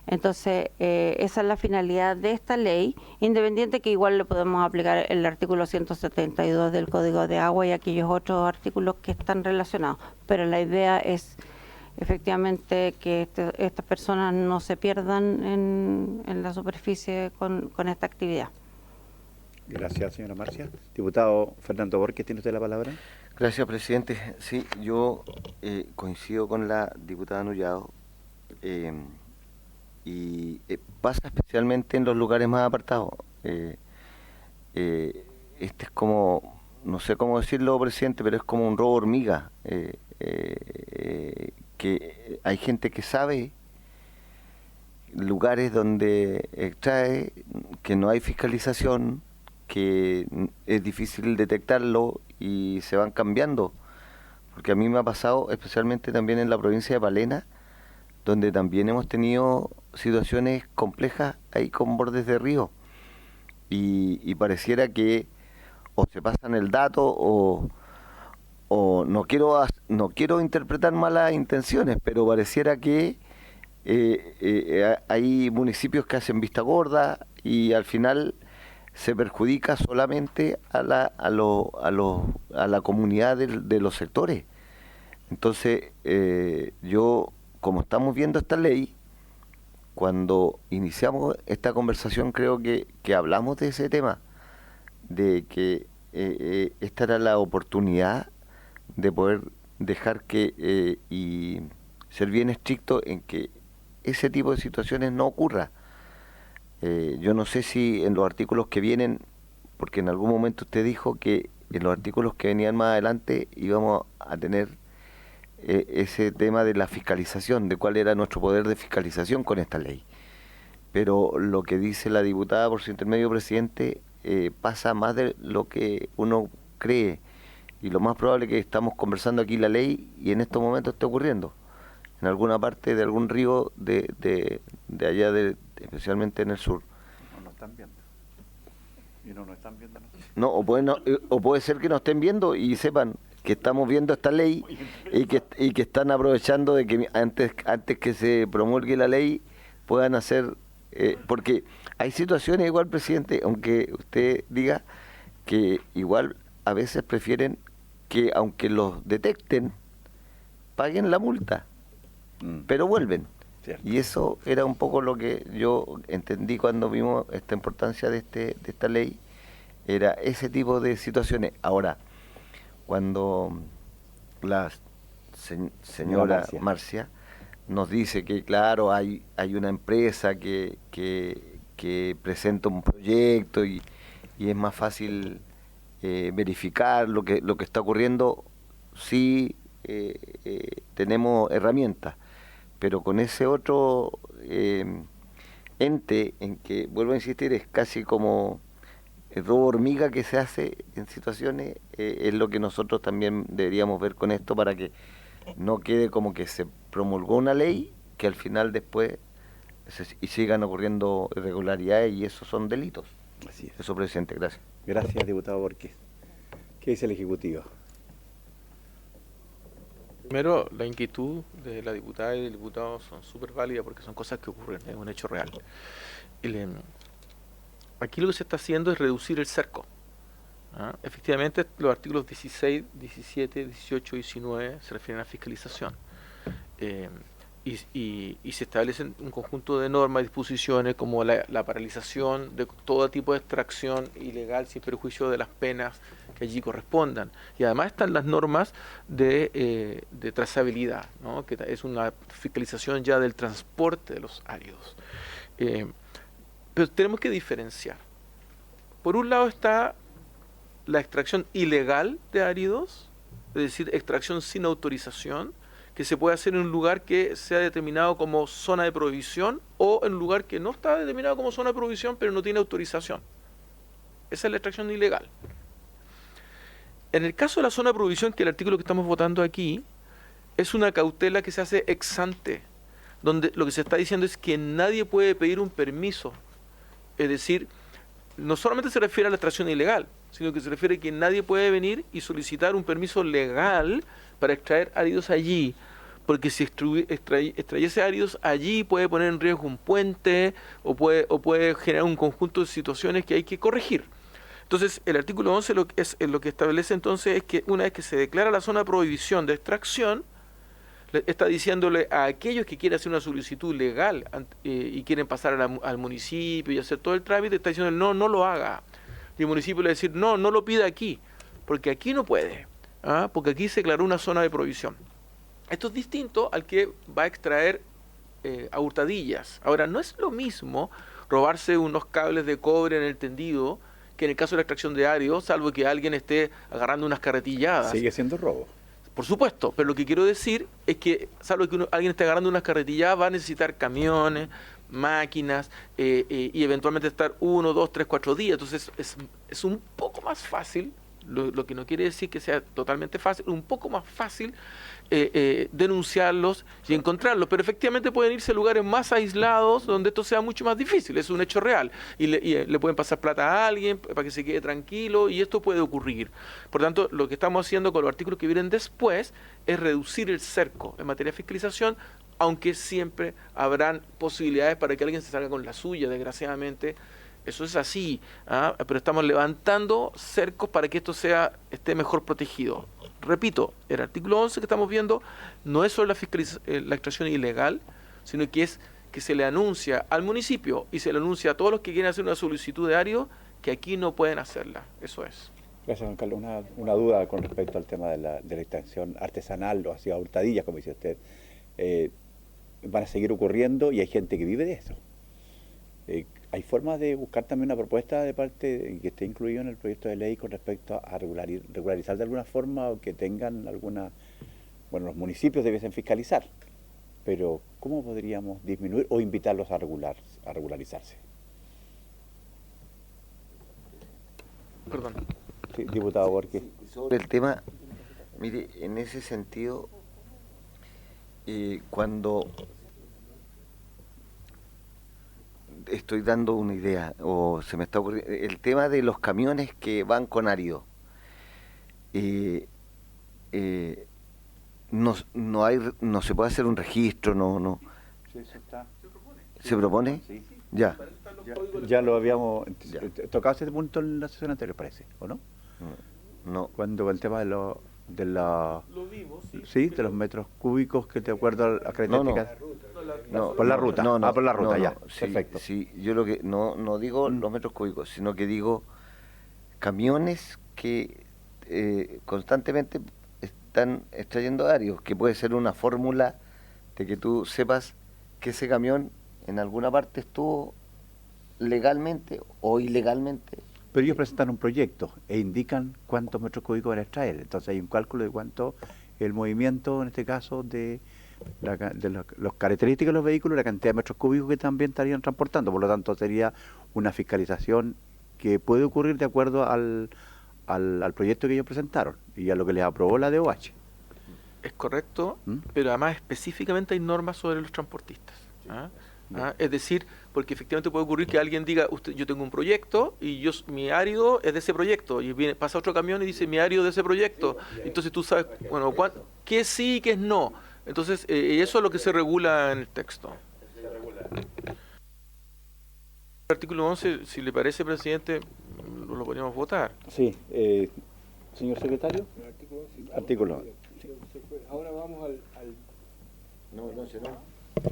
Entonces, esa es la finalidad de esta ley, independiente que igual le podemos aplicar el artículo 172 del Código de Agua y aquellos otros artículos que están relacionados. Pero la idea es efectivamente que estas personas no se pierdan en la superficie con esta actividad. Gracias, señora Marcia. Diputado Fernando Borges, ¿tiene usted la palabra? Gracias, presidente. Sí, yo coincido con la diputada Nullado, y pasa especialmente en los lugares más apartados. Este es como, no sé cómo decirlo, presidente, pero es como un robo hormiga. Que hay gente que sabe lugares donde extrae, que no hay fiscalización, que es difícil detectarlo y se van cambiando. Porque a mí me ha pasado especialmente también en la provincia de Palena, donde también hemos tenido situaciones complejas ahí con bordes de río. Y pareciera que o se pasan el dato o no quiero interpretar malas intenciones, pero pareciera que hay municipios que hacen vista gorda y al final se perjudica solamente a la comunidad de los sectores. Entonces, yo, como estamos viendo esta ley, cuando iniciamos esta conversación creo que hablamos de ese tema, de que esta era la oportunidad de poder dejar que y ser bien estricto en que ese tipo de situaciones no ocurra. Yo no sé si en los artículos que vienen, porque en algún momento usted dijo que en los artículos que venían más adelante íbamos a tener ese tema de la fiscalización, de cuál era nuestro poder de fiscalización con esta ley. Pero lo que dice la diputada por su intermedio, presidente, pasa más de lo que uno cree. Y lo más probable es que estamos conversando aquí la ley y en estos momentos esté ocurriendo en alguna parte de algún río de allá, especialmente en el sur. No nos están viendo. Y no nos están viendo. No, o puede ser que nos estén viendo y sepan que estamos viendo esta ley y que están aprovechando de que antes que se promulgue la ley puedan hacer, porque hay situaciones igual, presidente, aunque usted diga que igual a veces prefieren que aunque los detecten, paguen la multa, pero vuelven. Cierto. Y eso era un poco lo que yo entendí cuando vimos esta importancia de esta ley, era ese tipo de situaciones. Ahora, cuando la señora Marcia nos dice que, claro, hay una empresa que presenta un proyecto y es más fácil verificar lo que está ocurriendo, sí tenemos herramientas, pero con ese otro ente en que, vuelvo a insistir, es casi como el robo hormiga que se hace en situaciones, es lo que nosotros también deberíamos ver con esto para que no quede como que se promulgó una ley que al final después y sigan ocurriendo irregularidades y esos son delitos. Así es. Eso, presidente, gracias. Gracias, diputado Borges. ¿Qué dice el Ejecutivo? Primero, la inquietud de la diputada y del diputado son súper válidas porque son cosas que ocurren, es un hecho real. Aquí lo que se está haciendo es reducir el cerco. Efectivamente, los artículos 16, 17, 18 y 19 se refieren a fiscalización. Y se establecen un conjunto de normas y disposiciones como la paralización de todo tipo de extracción ilegal sin perjuicio de las penas que allí correspondan. Y además están las normas de trazabilidad, ¿no? Que es una fiscalización ya del transporte de los áridos. Pero tenemos que diferenciar. Por un lado está la extracción ilegal de áridos, es decir, extracción sin autorización, que se puede hacer en un lugar que sea determinado como zona de prohibición o en un lugar que no está determinado como zona de prohibición pero no tiene autorización. Esa es la extracción ilegal. En el caso de la zona de prohibición, que el artículo que estamos votando aquí, es una cautela que se hace ex ante, donde lo que se está diciendo es que nadie puede pedir un permiso. Es decir, no solamente se refiere a la extracción ilegal, sino que se refiere a que nadie puede venir y solicitar un permiso legal para extraer áridos allí, porque si extrayese áridos allí puede poner en riesgo un puente o puede generar un conjunto de situaciones que hay que corregir. Entonces, el artículo 11 lo que establece entonces es que una vez que se declara la zona de prohibición de extracción, está diciéndole a aquellos que quieren hacer una solicitud legal y quieren pasar al municipio y hacer todo el trámite, está diciendo no lo haga. Y el municipio le va a decir no lo pida aquí, porque aquí no puede, porque aquí se declaró una zona de prohibición. Esto es distinto al que va a extraer a hurtadillas. Ahora, no es lo mismo robarse unos cables de cobre en el tendido que en el caso de la extracción de áridos, salvo que alguien esté agarrando unas carretilladas. Sigue siendo robo. Por supuesto, pero lo que quiero decir es que, salvo que alguien esté agarrando unas carretilladas, va a necesitar camiones, máquinas y eventualmente estar 1, 2, 3, 4 días. Entonces es un poco más fácil, lo que no quiere decir que sea totalmente fácil, un poco más fácil denunciarlos y encontrarlos, pero efectivamente pueden irse a lugares más aislados donde esto sea mucho más difícil, es un hecho real, y le pueden pasar plata a alguien para que se quede tranquilo, y esto puede ocurrir. Por tanto, lo que estamos haciendo con los artículos que vienen después es reducir el cerco en materia de fiscalización, aunque siempre habrán posibilidades para que alguien se salga con la suya, desgraciadamente. Eso es así, pero estamos levantando cercos para que esto esté mejor protegido. Repito, el artículo 11 que estamos viendo no es solo la extracción ilegal, sino que es que se le anuncia al municipio y se le anuncia a todos los que quieren hacer una solicitud de árido que aquí no pueden hacerla. Eso es. Gracias, don Carlos. Una duda con respecto al tema de la extracción artesanal o así a hurtadillas, como dice usted. Van a seguir ocurriendo y hay gente que vive de eso. ¿Hay formas de buscar también una propuesta de parte que esté incluido en el proyecto de ley con respecto a regularizar de alguna forma o que tengan alguna... Bueno, los municipios debiesen fiscalizar, pero ¿cómo podríamos disminuir o invitarlos a regularizarse? Perdón. Sí, diputado Borges. Sobre el tema, mire, en ese sentido, cuando... estoy dando una idea, o se me está ocurriendo, el tema de los camiones que van con árido. no se puede hacer un registro, no. Sí, eso está. ¿Se propone? Sí. Ya. Ya lo habíamos Ya. tocado ese punto en la sesión anterior, parece, ¿o no? No. Cuando el tema de Lo vimos, sí. sí, de los metros cúbicos que de acuerdo a las características. Por la ruta. Por la ruta, ya. Sí, Perfecto. sí, yo lo que no digo los metros cúbicos, sino que digo camiones que constantemente están extrayendo arios, que puede ser una fórmula de que tú sepas que ese camión en alguna parte estuvo legalmente o ilegalmente. Pero ellos presentan un proyecto e indican cuántos metros cúbicos van a extraer. Entonces hay un cálculo de cuánto el movimiento, en este caso, de las características de los vehículos y la cantidad de metros cúbicos que también estarían transportando. Por lo tanto, sería una fiscalización que puede ocurrir de acuerdo al proyecto que ellos presentaron y a lo que les aprobó la DOH. Es correcto, pero además específicamente hay normas sobre los transportistas. Es decir, porque efectivamente puede ocurrir que alguien diga, yo tengo un proyecto y mi árido es de ese proyecto, y pasa otro camión y dice mi árido de ese proyecto. Entonces tú sabes, bueno, qué sí y qué es no. Entonces, eso es lo que se regula en el texto. El artículo 11, si le parece, presidente, lo podríamos votar. Sí, señor secretario. Artículo 11. Ahora vamos al...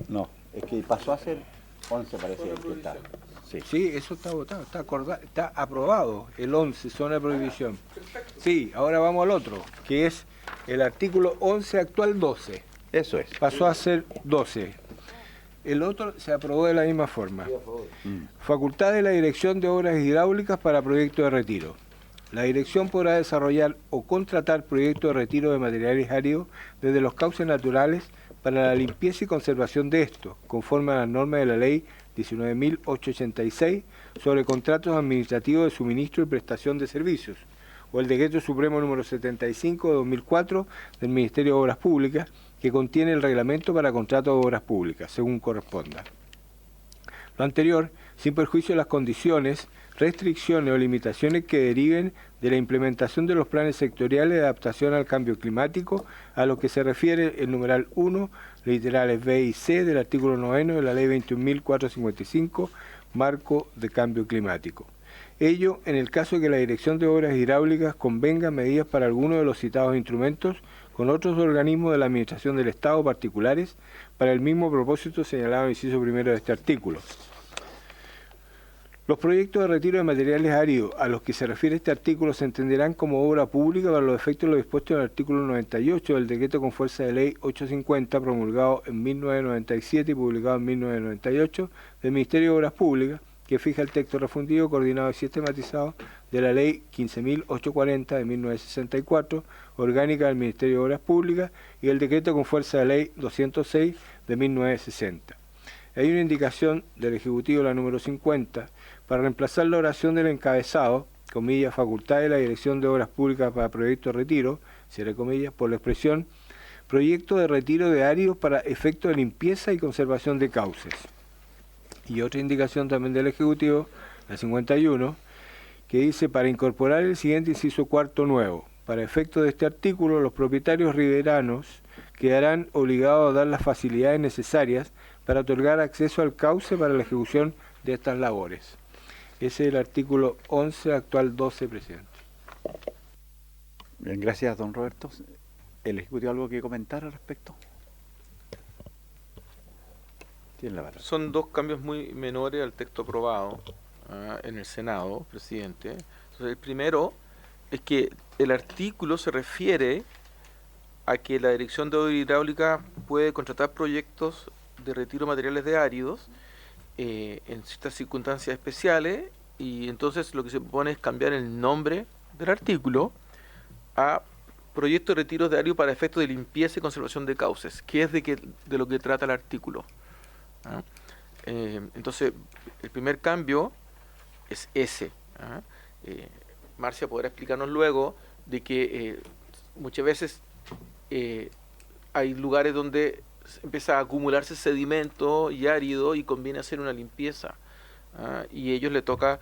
No, es que pasó a ser 11, parece que está. Sí. Sí, eso está votado, está aprobado, el 11, zona de prohibición. Sí, ahora vamos al otro, que es el artículo 11 actual 12. Eso es. Pasó a ser 12. El otro se aprobó de la misma forma. Facultad de la Dirección de Obras Hidráulicas para proyectos de retiro. La dirección podrá desarrollar o contratar proyectos de retiro de materiales áridos desde los cauces naturales para la limpieza y conservación de estos, conforme a las normas de la Ley 19.886 sobre contratos administrativos de suministro y prestación de servicios, o el Decreto Supremo número 75 de 2004 del Ministerio de Obras Públicas, que contiene el reglamento para contratos de obras públicas, según corresponda. Lo anterior, sin perjuicio de las condiciones, restricciones o limitaciones que deriven de la implementación de los planes sectoriales de adaptación al cambio climático, a lo que se refiere el numeral 1, literales B y C del artículo 9 de la Ley 21.455, Marco de Cambio Climático. Ello en el caso de que la Dirección de Obras Hidráulicas convenga medidas para alguno de los citados instrumentos con otros organismos de la Administración del Estado o particulares para el mismo propósito señalado en el inciso primero de este artículo. Los proyectos de retiro de materiales áridos a los que se refiere este artículo se entenderán como obra pública para los efectos de lo dispuesto en el artículo 98 del decreto con fuerza de ley 850 promulgado en 1997 y publicado en 1998 del Ministerio de Obras Públicas, que fija el texto refundido, coordinado y sistematizado de la Ley 15.840 de 1964, orgánica del Ministerio de Obras Públicas, y el decreto con fuerza de ley 206 de 1960. Hay una indicación del Ejecutivo, la número 50, para reemplazar la oración del encabezado, comillas, facultad de la Dirección de Obras Públicas para proyectos de retiro, cierre comillas, por la expresión, proyecto de retiro de áridos para efecto de limpieza y conservación de cauces. Y otra indicación también del Ejecutivo, la 51, que dice, para incorporar el siguiente inciso cuarto nuevo, para efecto de este artículo, los propietarios riberanos quedarán obligados a dar las facilidades necesarias para otorgar acceso al cauce para la ejecución de estas labores. Ese es el artículo 11, actual 12, presidente. Bien, gracias, don Roberto. ¿El Ejecutivo algo que comentar al respecto? Tiene la palabra. Son dos cambios muy menores al texto aprobado en el Senado, presidente. Entonces, el primero es que el artículo se refiere a que la Dirección de Obras Hidráulicas puede contratar proyectos de retiro de materiales de áridos en ciertas circunstancias especiales, y entonces lo que se propone es cambiar el nombre del artículo a proyecto de retiro de áridos para efectos de limpieza y conservación de cauces, que es de lo que trata el artículo. Entonces, el primer cambio es ese. Marcia podrá explicarnos luego de que muchas veces hay lugares donde empieza a acumularse sedimento y árido y conviene hacer una limpieza, y a ellos le toca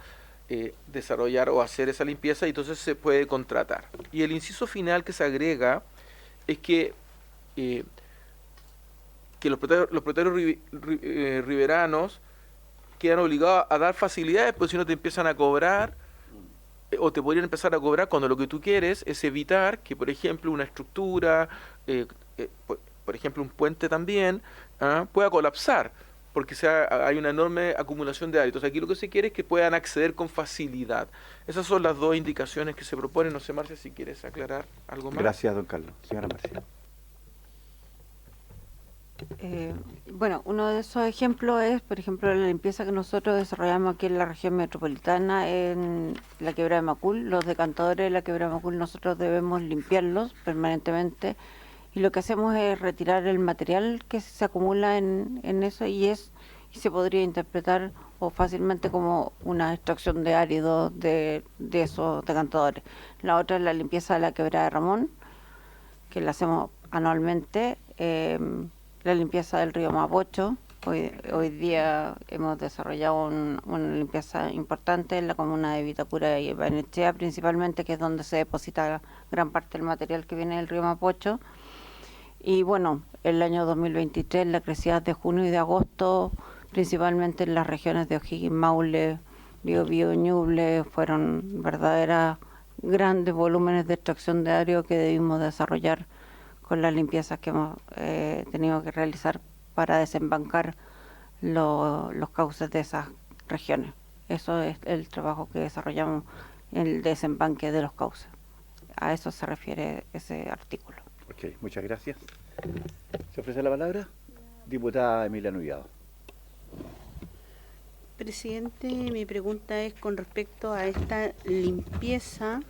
desarrollar o hacer esa limpieza, y entonces se puede contratar. Y el inciso final que se agrega es que los propietarios riberanos quedan obligados a dar facilidades, porque si no te empiezan a cobrar, o te podrían empezar a cobrar cuando lo que tú quieres es evitar que, por ejemplo, una estructura, por ejemplo, un puente también, pueda colapsar, porque hay una enorme acumulación de área. Entonces aquí lo que se quiere es que puedan acceder con facilidad. Esas son las dos indicaciones que se proponen. No sé, Marcia, si quieres aclarar algo más. Gracias, don Carlos. Señora Marcia. Bueno, uno de esos ejemplos es, por ejemplo, la limpieza que nosotros desarrollamos aquí en la región metropolitana, en la Quebrada de Macul. Los decantadores de la Quebrada de Macul nosotros debemos limpiarlos permanentemente, y lo que hacemos es retirar el material que se acumula en eso, y se podría interpretar o fácilmente como una extracción de árido de esos decantadores. La otra es la limpieza de la Quebrada de Ramón, que la hacemos anualmente. La limpieza del río Mapocho. Hoy día hemos desarrollado una limpieza importante en la comuna de Vitacura y Barnechea, principalmente, que es donde se deposita gran parte del material que viene del río Mapocho. Y bueno, el año 2023, la crecida de junio y de agosto, principalmente en las regiones de O'Higgins, Maule, Biobío, Ñuble, fueron verdaderas grandes volúmenes de extracción de árido que debimos desarrollar con las limpiezas que hemos tenido que realizar para desembancar los cauces de esas regiones. Eso es el trabajo que desarrollamos, el desembanque de los cauces. A eso se refiere ese artículo. Ok, muchas gracias. ¿Se ofrece la palabra? Diputada Emilia Nubiado. Presidente, mi pregunta es con respecto a esta limpieza.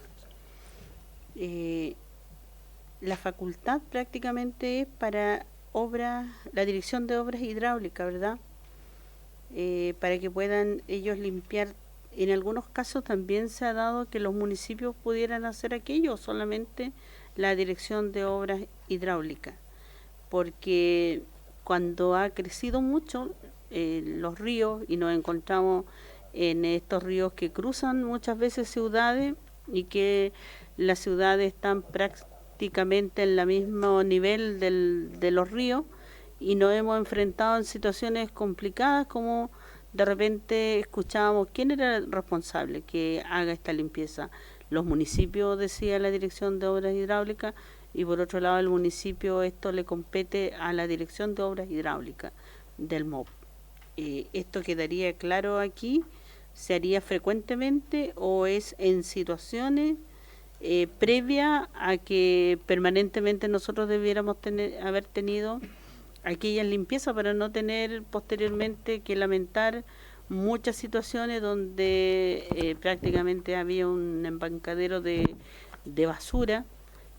La facultad prácticamente es para obras, la dirección de obras hidráulicas, ¿verdad? Para que puedan ellos limpiar. En algunos casos también se ha dado que los municipios pudieran hacer aquello, solamente la dirección de obras hidráulicas, porque cuando ha crecido mucho los ríos, y nos encontramos en estos ríos que cruzan muchas veces ciudades, y que las ciudades están prácticamente en el mismo nivel de los ríos, y nos hemos enfrentado en situaciones complicadas, como de repente escuchábamos quién era el responsable que haga esta limpieza. Los municipios, decía la Dirección de Obras Hidráulicas, y por otro lado el municipio, esto le compete a la Dirección de Obras Hidráulicas del MOP. ¿Esto quedaría claro aquí? ¿Se haría frecuentemente o es en situaciones previa a que permanentemente nosotros debiéramos haber tenido aquella limpieza, para no tener posteriormente que lamentar muchas situaciones donde prácticamente había un embancadero de basura,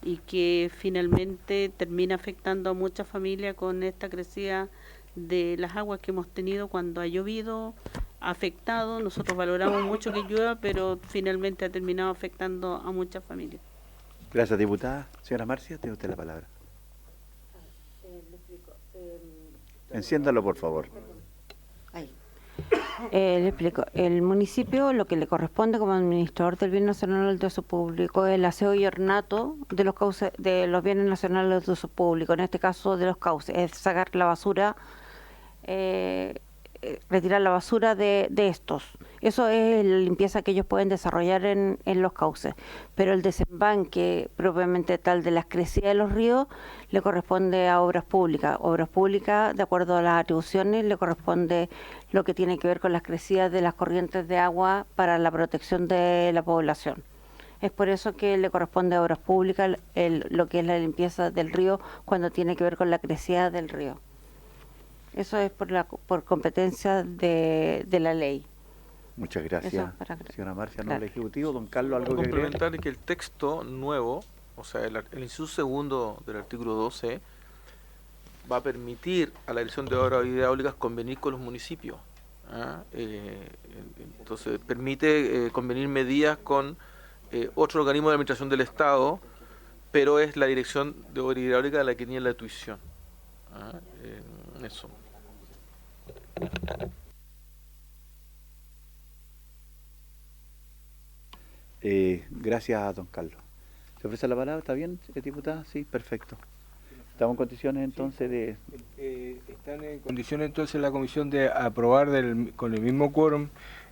y que finalmente termina afectando a muchas familias con esta crecida de las aguas que hemos tenido cuando ha llovido, ha afectado? Nosotros valoramos mucho que llueva, pero finalmente ha terminado afectando a muchas familias. Gracias, diputada. Señora Marcia, tiene usted la palabra. Enciéndalo, por favor. Le explico. El municipio, lo que le corresponde como administrador del bien nacional de uso público, es el aseo y ornato de los cauces, de los bienes nacionales de uso público, en este caso de los cauces, es sacar la basura, retirar la basura de estos. Eso es la limpieza que ellos pueden desarrollar en los cauces, pero el desembanque propiamente tal de las crecidas de los ríos le corresponde a obras públicas. Obras públicas, de acuerdo a las atribuciones, le corresponde lo que tiene que ver con las crecidas de las corrientes de agua para la protección de la población. Es por eso que le corresponde a obras públicas lo que es la limpieza del río cuando tiene que ver con la crecida del río. Eso es por competencia de la ley. Muchas gracias, señora Marcia, nombre ejecutivo. Don Carlos, ¿algo que agregar? Complementar que el texto nuevo, o sea, el inciso segundo del artículo 12, va a permitir a la Dirección de Obras Hidráulicas convenir con los municipios. Entonces, permite convenir medidas con otro organismo de administración del Estado, pero es la Dirección de Obras Hidráulicas la que tiene la tuición. Eso. Gracias, don Carlos. ¿Se ofrece la palabra? ¿Está bien, diputada? Sí, perfecto. ¿Estamos en condiciones entonces de...? Están en condiciones entonces la comisión de aprobar con el mismo quórum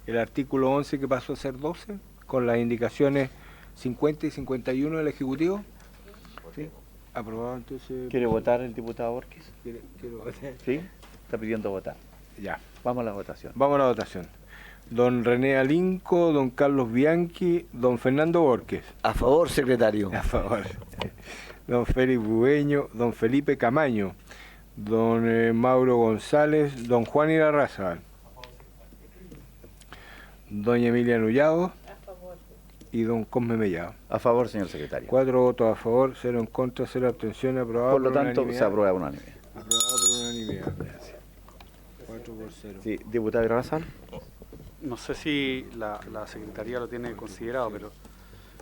el artículo 11 que pasó a ser 12, con las indicaciones 50 y 51 del Ejecutivo. ¿Sí? Aprobado entonces. ¿Quiere votar el diputado Borges? Quiero votar. ¿Sí? Está pidiendo votar. Ya. Vamos a la votación. Vamos a la votación. Don René Alinco, don Carlos Bianchi, don Fernando Borges. A favor, secretario. A favor. Don Félix Bueño, don Felipe Camaño, don Mauro González, don Juan Irarrázaval, doña Emilia Nullado y don Cosme Mellado. A favor, señor secretario. 4 votos a favor, 0 en contra, 0 abstenciones, aprobado Por lo tanto, se aprueba por unanimidad. Aprobado por unanimidad. Gracias. 4 por 0. Sí, diputado Irarrázaval. No sé si la Secretaría lo tiene considerado, pero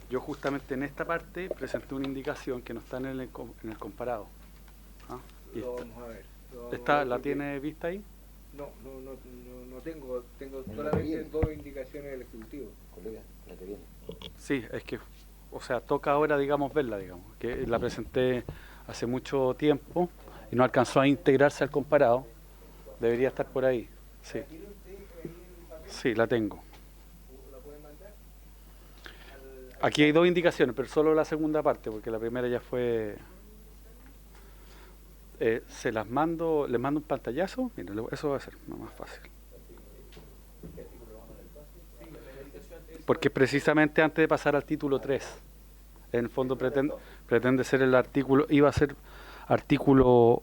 yo justamente en esta parte presenté una indicación que no está en el comparado. ¿Ah? Y Lo vamos a ver. ¿La tiene vista ahí? No tengo solamente 2 indicaciones del Ejecutivo. Sí, es que, o sea, toca ahora, digamos, verla, digamos, que la presenté hace mucho tiempo y no alcanzó a integrarse al comparado. Debería estar por ahí, sí. Sí, la tengo. Aquí hay 2 indicaciones, pero solo la segunda parte, porque la primera ya fue... se las mando, les mando un pantallazo. Mira, eso va a ser más fácil. Porque precisamente antes de pasar al título 3, en el fondo pretende ser el artículo, iba a ser artículo,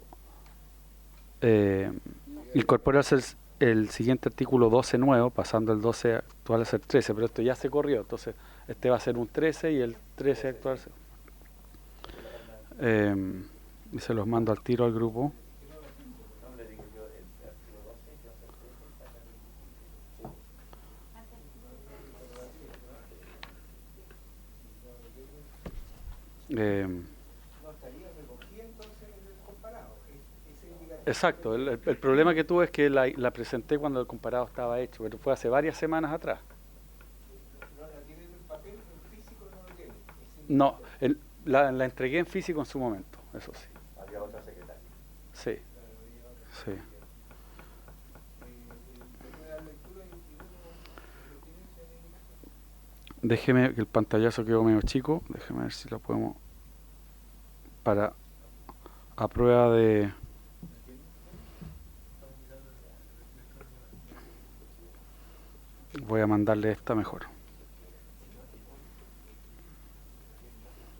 incorporarse el siguiente artículo 12 nuevo, pasando el 12 actual a ser 13, pero esto ya se corrió, entonces este va a ser un 13 y el 13 actual. Y se los mando al tiro al grupo. Exacto, el problema que tuve es que la presenté cuando el comparado estaba hecho, pero fue hace varias semanas atrás. No, la entregué en físico en su momento, eso sí. Había otra secretaria. Sí, sí. Déjeme que el pantallazo quedó medio chico, déjeme ver si lo podemos, para a prueba de... Voy a mandarle esta mejor.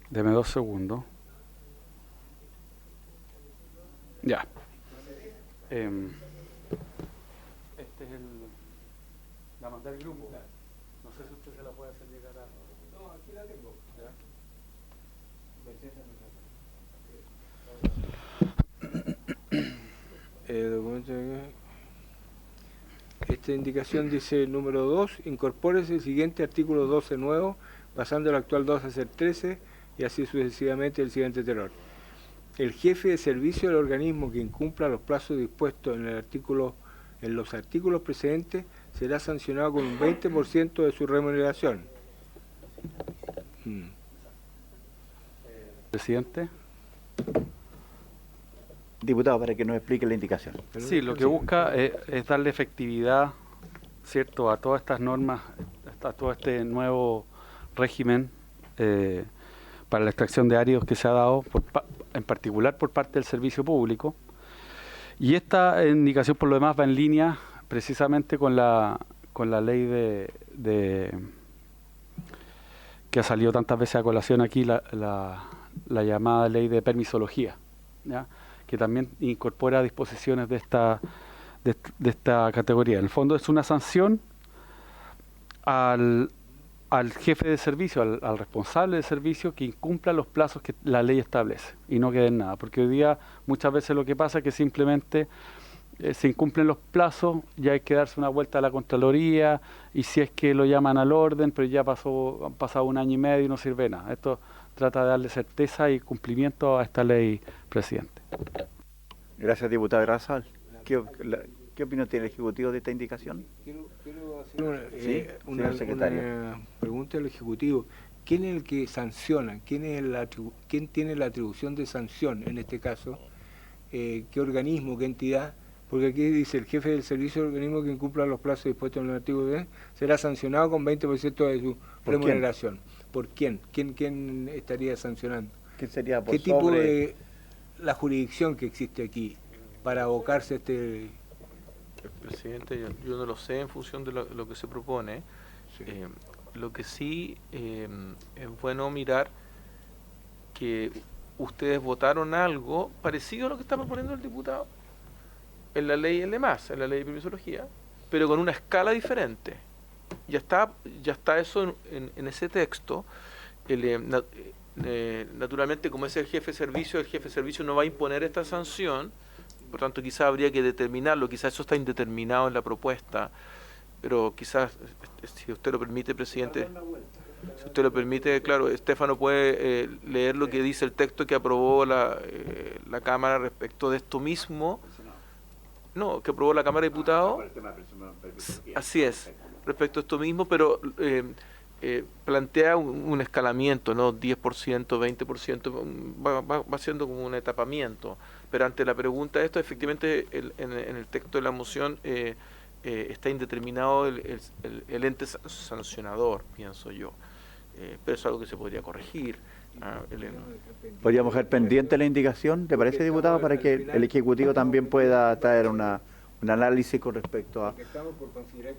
Deme 2 segundos. Ya. Este es la mandé al grupo. No sé si usted se la puede hacer llegar a... No, aquí la tengo. Esta indicación dice número 2, incorpórese el siguiente artículo 12 nuevo, pasando el actual 2 a ser 13 y así sucesivamente el siguiente tenor. El jefe de servicio del organismo que incumpla los plazos dispuestos en los artículos precedentes será sancionado con un 20% de su remuneración. Presidente. Diputado, para que nos explique la indicación. Sí, lo que busca es darle efectividad, ¿cierto?, a todas estas normas, a todo este nuevo régimen para la extracción de áridos que se ha dado, en particular por parte del servicio público. Y esta indicación, por lo demás, va en línea precisamente con la ley que ha salido tantas veces a colación aquí, la llamada ley de permisología, ¿ya?, que también incorpora disposiciones de esta categoría. En el fondo es una sanción al jefe de servicio, al responsable de servicio, que incumpla los plazos que la ley establece y no quede en nada. Porque hoy día muchas veces lo que pasa es que simplemente se incumplen los plazos, ya hay que darse una vuelta a la Contraloría, y si es que lo llaman al orden, pero ya han pasado 1 año y medio y no sirve nada. Esto trata de darle certeza y cumplimiento a esta ley, presidente. Gracias, diputado Irarrázaval. ¿Qué opinión tiene el Ejecutivo de esta indicación? Quiero hacer una pregunta al Ejecutivo. ¿quién es el que sanciona? ¿Quién tiene la atribución de sanción en este caso? ¿Qué organismo, qué entidad? Porque aquí dice, el jefe del servicio del organismo que incumpla los plazos dispuestos en el artículo 10 será sancionado con 20% de su remuneración. ¿Por quién? ¿Quién estaría sancionando? ¿Qué sería por ¿Qué tipo sobre? de la jurisdicción que existe aquí para abocarse a este...? Presidente, yo no lo sé en función de lo que se propone. Sí. Lo que sí es bueno mirar que ustedes votaron algo parecido a lo que está proponiendo el diputado en la ley LMAS, en la ley de permisología, pero con una escala diferente. Ya está eso en ese texto. Naturalmente, como es el jefe de servicio no va a imponer esta sanción, por tanto quizás habría que determinarlo, quizás eso está indeterminado en la propuesta, pero quizás, si usted lo permite, presidente, si usted lo permite, claro, Estefano puede leer lo que dice el texto que aprobó la Cámara respecto de esto mismo. No, que aprobó la Cámara de Diputados. Así es, respecto a esto mismo, pero plantea un escalamiento, ¿no? 10%, 20%, va siendo como un etapamiento. Pero ante la pregunta de esto, efectivamente, en el texto de la moción está indeterminado el ente sancionador, pienso yo. Pero es algo que se podría corregir. Podríamos dejar pendiente la indicación, ¿te parece, diputado? Para que el Ejecutivo también pueda traer un análisis con respecto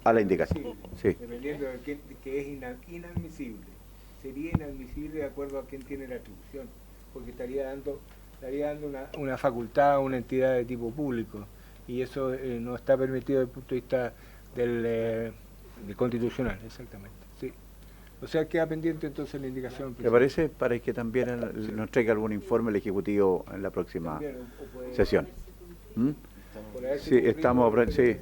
a la indicación. Sí. Dependiendo de que es inadmisible. Sería inadmisible de acuerdo a quién tiene la atribución, porque estaría dando una facultad a una entidad de tipo público, y eso no está permitido desde el punto de vista del constitucional, exactamente. Sí. O sea, queda pendiente entonces la indicación. ¿Te parece? Para que también nos traiga algún informe el Ejecutivo en la próxima sesión. ¿Mm? Sí, estamos, sí.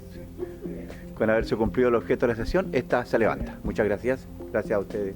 Con haberse cumplido el objeto de la sesión, esta se levanta. Muchas gracias. Gracias a ustedes.